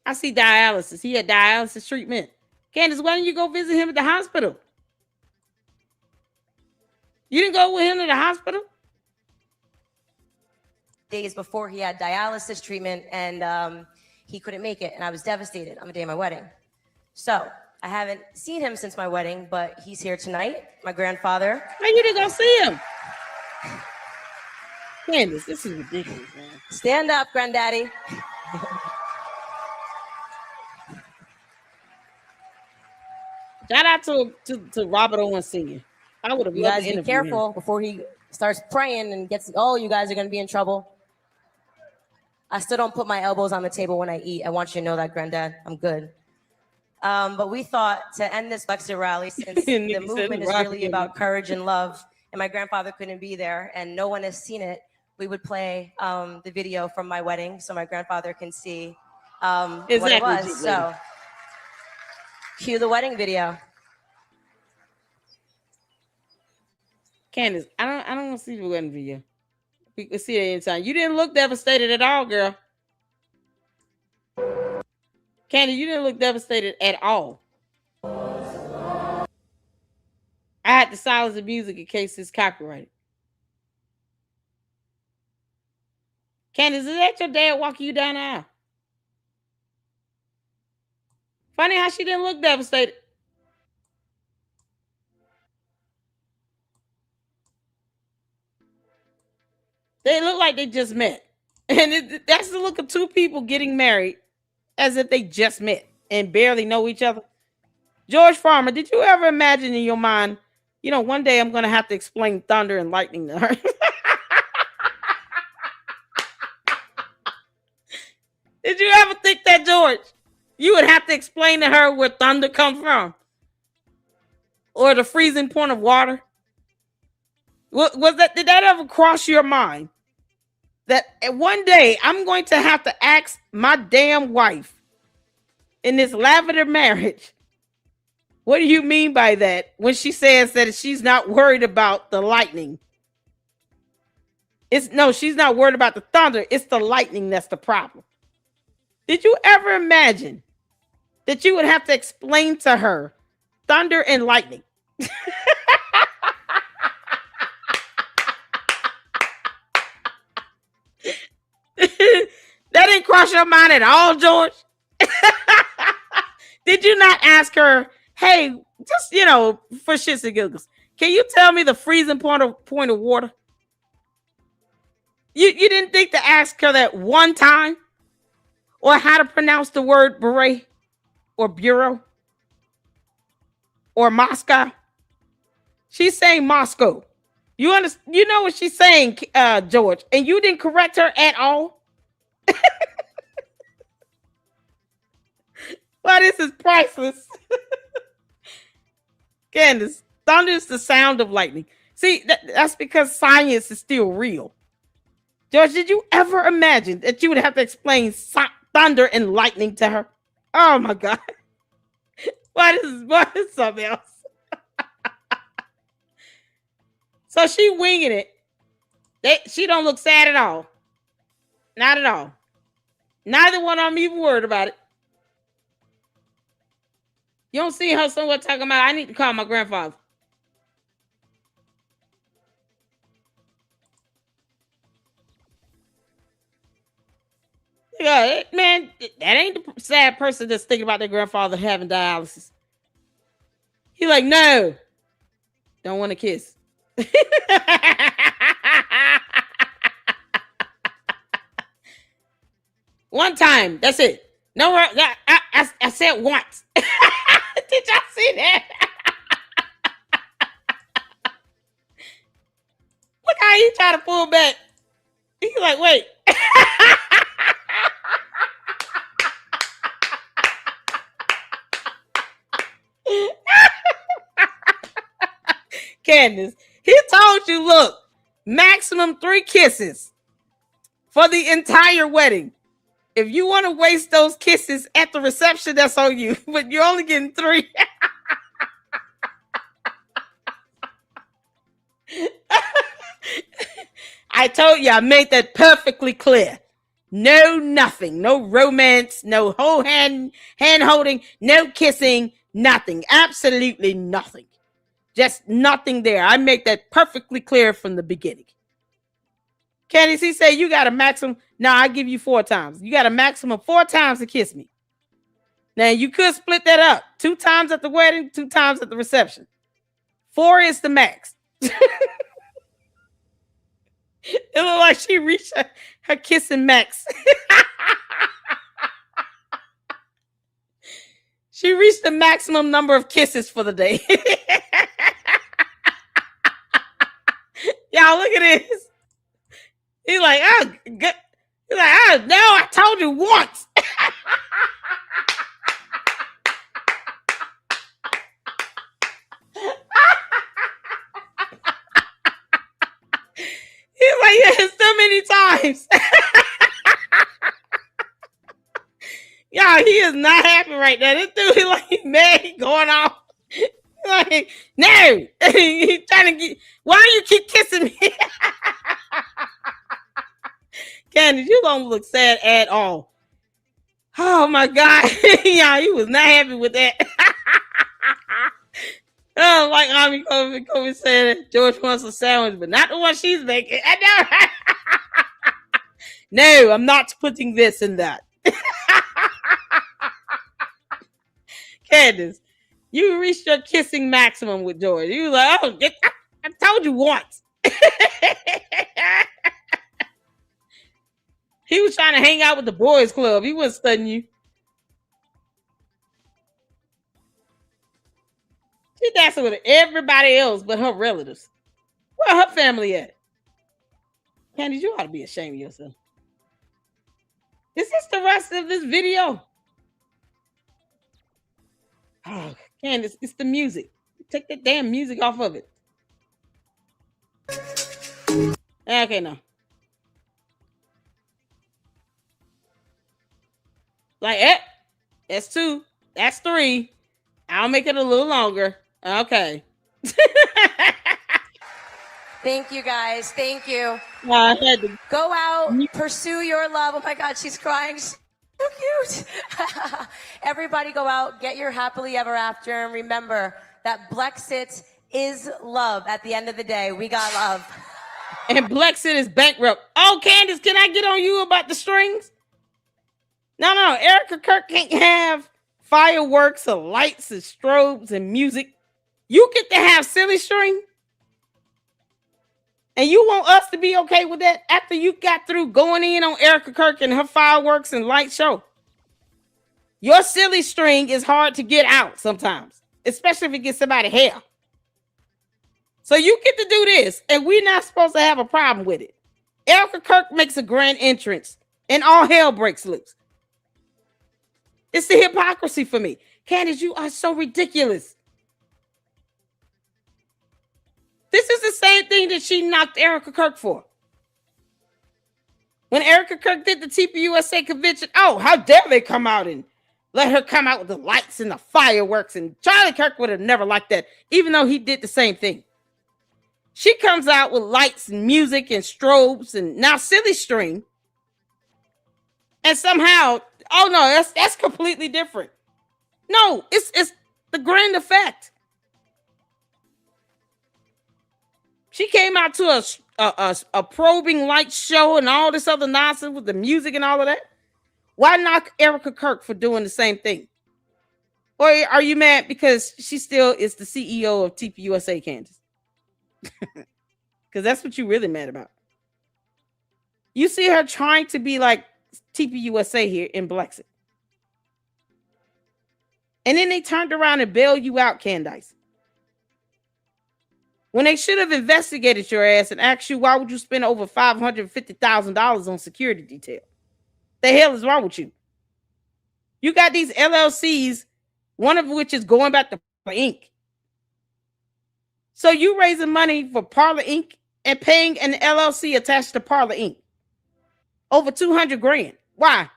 I see dialysis. He had dialysis treatment. Candace, why didn't you go visit him at the hospital? You didn't go with him to the hospital? Days before he had dialysis treatment, and he couldn't make it, and I was devastated on the day of my wedding. So I haven't seen him since my wedding, but he's here tonight, my grandfather. Man, you didn't go see him. Candace, this is ridiculous, man. Stand up, granddaddy. Shout out to Robert Owens Sr. I would have loved to interview him. You guys be careful before he starts praying and gets, oh, you guys are going to be in trouble. I still don't put my elbows on the table when I eat. I want you to know that, Granddad. I'm good. But we thought to end this Lexi rally, since the movement is really about courage and love, and my grandfather couldn't be there, and no one has seen it, we would play the video from my wedding so my grandfather can see what it was. So cue the wedding video. Candace, I don't want to see the wedding video. We can see it anytime. You didn't look devastated at all, girl. Candace, you didn't look devastated at all. I had to silence the music in case it's copyrighted. Candace, is that your dad walking you down the aisle? Funny how she didn't look devastated. They look like they just met. And that's the look of two people getting married as if they just met and barely know each other. George Farmer, did you ever imagine in your mind, one day I'm going to have to explain thunder and lightning to her? Did you ever think that, George? You would have to explain to her where thunder comes from? Or the freezing point of water? Did that ever cross your mind? That one day I'm going to have to ask my damn wife in this lavender marriage, what do you mean by that when she says that she's not worried about the lightning? She's not worried about the thunder. It's the lightning that's the problem. Did you ever imagine that you would have to explain to her thunder and lightning? That didn't cross your mind at all, George? Did you not ask her, hey, just, for shits and giggles, can you tell me the freezing point of water? You didn't think to ask her that one time? Or how to pronounce the word beret? Or bureau? Or Moscow? She's saying Moscow. You understand? You know what she's saying, George, and you didn't correct her at all. Well, this is priceless. Candace, thunder is the sound of lightning. See, that's because science is still real. George, did you ever imagine that you would have to explain thunder and lightning to her? Oh my God. What is something else? So she winging it. She don't look sad at all. Not at all. Neither one of them even worried about it. You don't see her somewhere talking about, I need to call my grandfather. Yeah, man, that ain't the sad person that's thinking about their grandfather having dialysis. He like, no, don't want to kiss. One time, that's it. No, I said once. Did y'all see that? Look how he try to pull back. He's like, wait. Candace, he told you, look, maximum 3 kisses for the entire wedding. If you want to waste those kisses at the reception, that's on you. But you're only getting 3. I told you, I made that perfectly clear. No nothing. No romance. No whole hand holding. No kissing. Nothing. Absolutely nothing. Just nothing there. I make that perfectly clear from the beginning. Candace, he said, you got a maximum. Now I give you 4 times. You got a maximum 4 times to kiss me. Now you could split that up. 2 times at the wedding, 2 times at the reception. 4 is the max. It looked like she reached her kissing max. She reached the maximum number of kisses for the day. Y'all, look at this. He's like, oh, good. He's like, oh, no, I told you once. He's like, yeah, so many times. Y'all, he is not happy right now. This dude, he like mad, he going off. Like, no, he's trying to get. Why do you keep kissing me? Candace, you don't look sad at all. Oh my God, yeah, he was not happy with that. Oh, like Ami Kobe said, George wants a sandwich, but not the one she's making. I know. No, I'm not putting this in that. Candace, you reached your kissing maximum with George. You was like, oh, I told you once. He was trying to hang out with the boys club. He wasn't studying you. She dancing with everybody else but her relatives. Where her family at? Candace, you ought to be ashamed of yourself. Is this the rest of this video? Oh, Candace, it's the music. Take that damn music off of it. Okay, no. Like, that's 2. That's 3. I'll make it a little longer. Okay. Thank you, guys. Thank you. I had to go out, pursue your love. Oh my God, she's crying. So cute. Everybody go out, get your happily ever after, and remember that Blexit is love. At the end of the day, we got love. And Blexit is bankrupt. Oh, Candace, can I get on you about the strings? No. Erica Kirk can't have fireworks and lights and strobes and music. You get to have silly string. And you want us to be okay with that after you got through going in on Erica Kirk and her fireworks and light show? Your silly string is hard to get out sometimes, especially if it gets somebody hair. So you get to do this, and we're not supposed to have a problem with it. Erica Kirk makes a grand entrance, and all hell breaks loose. It's the hypocrisy for me. Candace, you are so ridiculous. This is the same thing that she knocked Erica Kirk for. When Erica Kirk did the TPUSA convention, oh, how dare they come out and let her come out with the lights and the fireworks. And Charlie Kirk would have never liked that, even though he did the same thing. She comes out with lights and music and strobes and now silly string. And somehow, oh no, that's completely different. No, it's the grand effect. She came out to a probing light show and all this other nonsense with the music and all of that. Why knock Erica Kirk for doing the same thing? Or are you mad because she still is the CEO of TPUSA, Candace? Because that's what you're really mad about. You see her trying to be like TPUSA here in Blexit. And then they turned around and bailed you out, Candace. When they should have investigated your ass and asked you, why would you spend over $550,000 on security detail? The hell is wrong with you? You got these LLCs, one of which is going back to Inc. So you raising money for Parlor Inc. and paying an LLC attached to Parlor Inc. over $200,000. Why?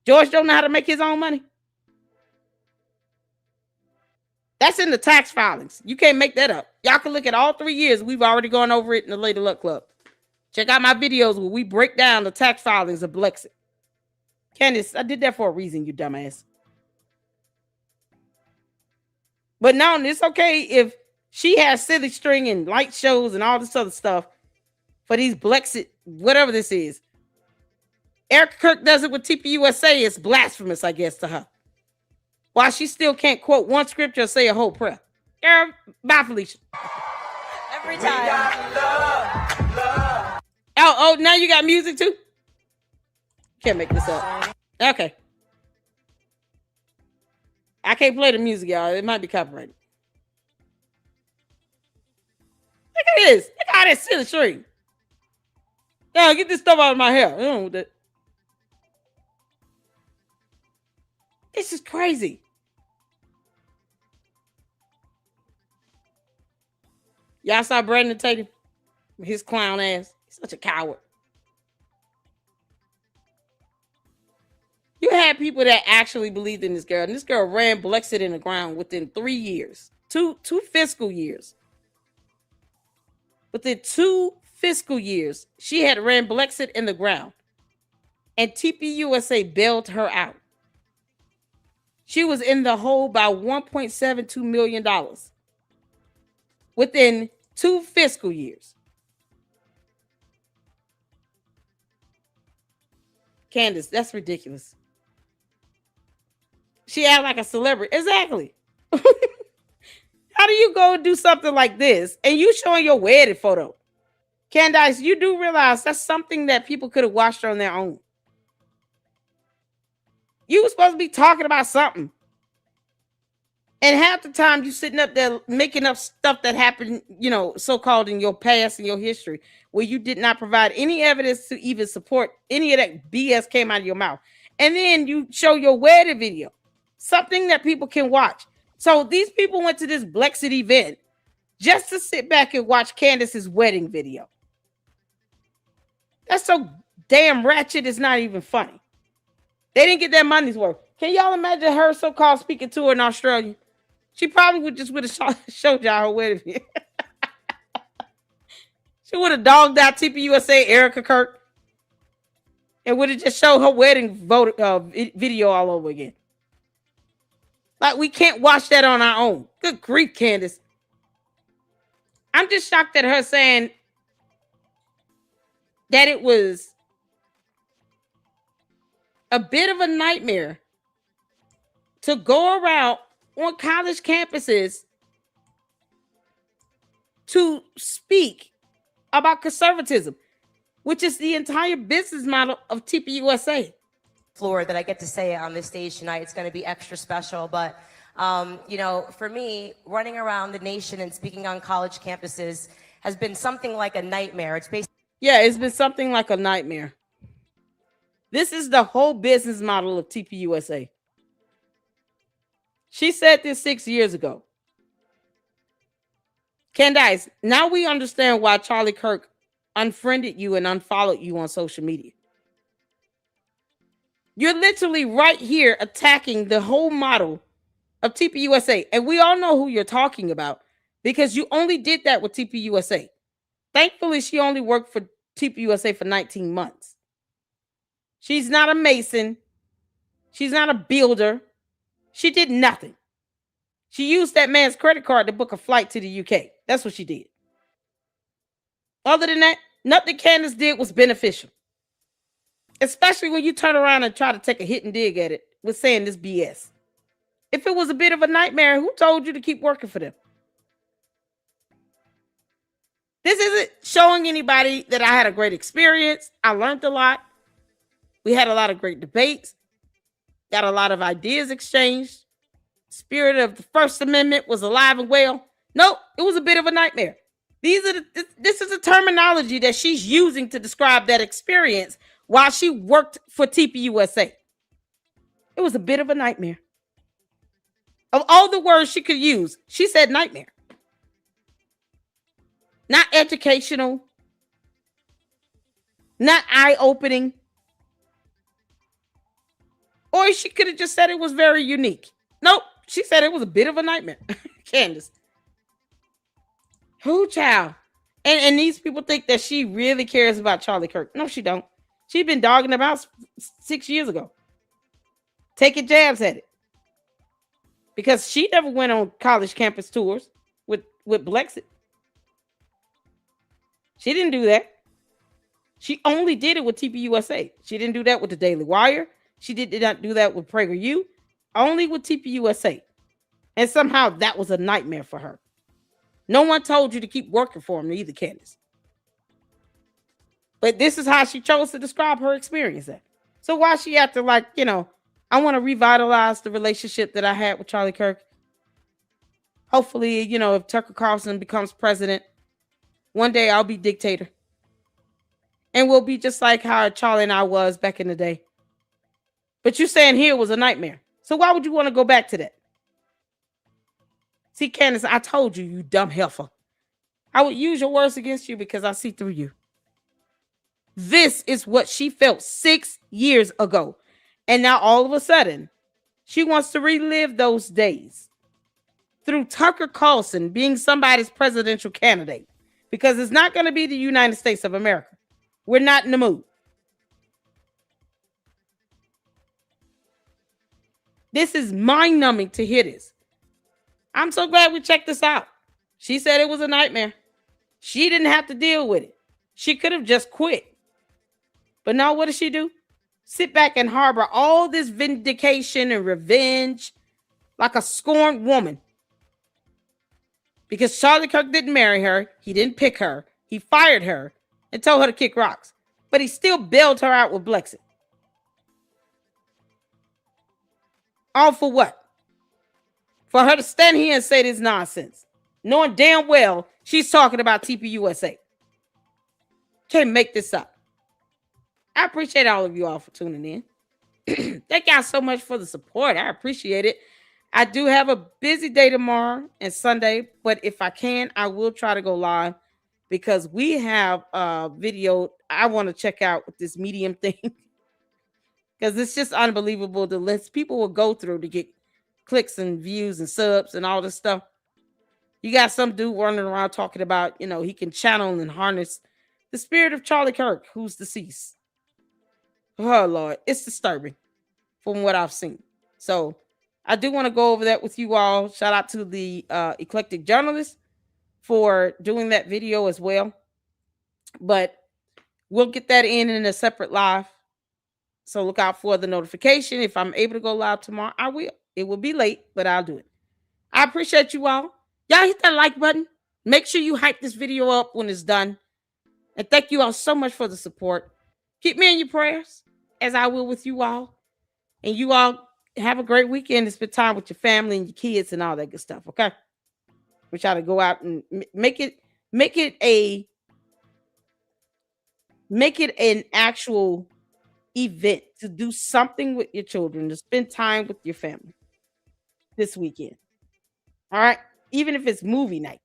George don't know how to make his own money. That's in the tax filings. You can't make that up. Y'all can look at all 3 years. We've already gone over it in the Lady Luck Club. Check out my videos where we break down the tax filings of Blexit. Candace, I did that for a reason, you dumbass. But no, it's okay if she has silly string and light shows and all this other stuff for these Blexit, whatever this is. Erica Kirk does it with TPUSA. It's blasphemous, I guess, to her. Why she still can't quote one scripture or say a whole prayer. Girl, bye, Felicia. Every time. Oh, now you got music too? Can't make this up. Okay. I can't play the music, y'all. It might be copyrighted. Look at this. Look at all that silly string. Now get this stuff out of my hair. I don't know what that. This is crazy. Y'all saw Brandon Tatum? His clown ass. He's such a coward. You had people that actually believed in this girl, and this girl ran Blexit in the ground within 3 years. Two fiscal years. Within 2 fiscal years, she had ran Blexit in the ground. And TPUSA bailed her out. She was in the hole by $1.72 million within 2 fiscal years. Candace, that's ridiculous. She act like a celebrity. Exactly. How do you go and do something like this and you showing your wedding photo? Candace, you do realize that's something that people could have watched on their own. You were supposed to be talking about something. And half the time you sitting up there making up stuff that happened, you know, so-called in your past and your history, where you did not provide any evidence to even support any of that BS came out of your mouth. And then you show your wedding video, something that people can watch. So these people went to this Blexit event just to sit back and watch Candace's wedding video. That's so damn ratchet, it's not even funny. They didn't get their money's worth. Can y'all imagine her so-called speaking to her in Australia? She probably would have showed y'all her wedding video. She would have dogged out TPUSA Erica Kirk and would have just showed her wedding video all over again. Like, we can't watch that on our own. Good grief, Candace. I'm just shocked at her saying that it was a bit of a nightmare to go around on college campuses to speak about conservatism, which is the entire business model of TPUSA. Floor that I get to say it on this stage tonight. It's going to be extra special. But, for me, running around the nation and speaking on college campuses has been something like a nightmare. It's been something like a nightmare. This is the whole business model of TPUSA. She said this 6 years ago. Candace, now we understand why Charlie Kirk unfriended you and unfollowed you on social media. You're literally right here attacking the whole model of TPUSA. And we all know who you're talking about because you only did that with TPUSA. Thankfully, she only worked for TPUSA for 19 months. She's not a mason. She's not a builder. She did nothing. She used that man's credit card to book a flight to the UK. That's what she did. Other than that, nothing Candace did was beneficial. Especially when you turn around and try to take a hit and dig at it with saying this BS. If it was a bit of a nightmare, who told you to keep working for them? This isn't showing anybody that I had a great experience. I learned a lot. We had a lot of great debates. Got a lot of ideas exchanged. Spirit of the First Amendment was alive and well. Nope, it was a bit of a nightmare. This is the terminology that she's using to describe that experience while she worked for TPUSA. It was a bit of a nightmare. Of all the words she could use, she said nightmare. Not educational. Not eye-opening. Or she could have just said it was very unique. Nope, she said it was a bit of a nightmare. Candace. Who, child? And these people think that she really cares about Charlie Kirk. No, she don't. She's been dogging about 6 years ago. Taking jabs at it. Because she never went on college campus tours with Blexit. She didn't do that. She only did it with TPUSA. She didn't do that with the Daily Wire. She did not do that with PragerU. Only with TPUSA. And somehow that was a nightmare for her. No one told you to keep working for him either, Candace. But this is how she chose to describe her experience at. So why she acted like, I want to revitalize the relationship that I had with Charlie Kirk. Hopefully, if Tucker Carlson becomes president, one day I'll be dictator. And we'll be just like how Charlie and I was back in the day. But you saying here was a nightmare. So why would you want to go back to that? See, Candace, I told you, you dumb heifer. I would use your words against you because I see through you. This is what she felt 6 years ago. And now all of a sudden, she wants to relive those days through Tucker Carlson being somebody's presidential candidate. Because it's not going to be the United States of America. We're not in the mood. This is mind-numbing to hear this. I'm so glad we checked this out. She said it was a nightmare. She didn't have to deal with it. She could have just quit. But now what does she do? Sit back and harbor all this vindication and revenge like a scorned woman. Because Charlie Kirk didn't marry her. He didn't pick her. He fired her and told her to kick rocks. But he still bailed her out with Blexit. All for what? For her to stand here and say this nonsense, knowing damn well she's talking about TPUSA. Can't make this up. I appreciate all of you all for tuning in. Thank y'all so much for the support. I appreciate it. I do have a busy day tomorrow and Sunday, but if I can, I will try to go live because we have a video I want to check out with this Medium thing because it's just unbelievable the list people will go through to get clicks and views and subs and all this stuff. You got some dude running around talking about, he can channel and harness the spirit of Charlie Kirk, who's deceased. Oh, Lord, it's disturbing from what I've seen. So I do want to go over that with you all. Shout out to the Eclectic Journalist for doing that video as well. But we'll get that in a separate live. So look out for the notification. If I'm able to go live tomorrow, I will. It will be late, but I'll do it. I appreciate you all. Y'all hit that like button. Make sure you hype this video up when it's done. And thank you all so much for the support. Keep me in your prayers, as I will with you all. And you all have a great weekend and spend time with your family and your kids and all that good stuff. Okay. We try to go out and make it an actual event to do something with your children, to spend time with your family this weekend. All right. Even if it's movie night,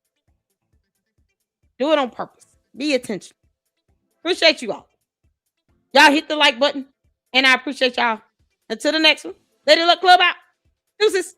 do it on purpose. Be intentional. Appreciate you all. Y'all hit the like button, and I appreciate y'all. Until the next one, Lady Luck Club out. Deuces.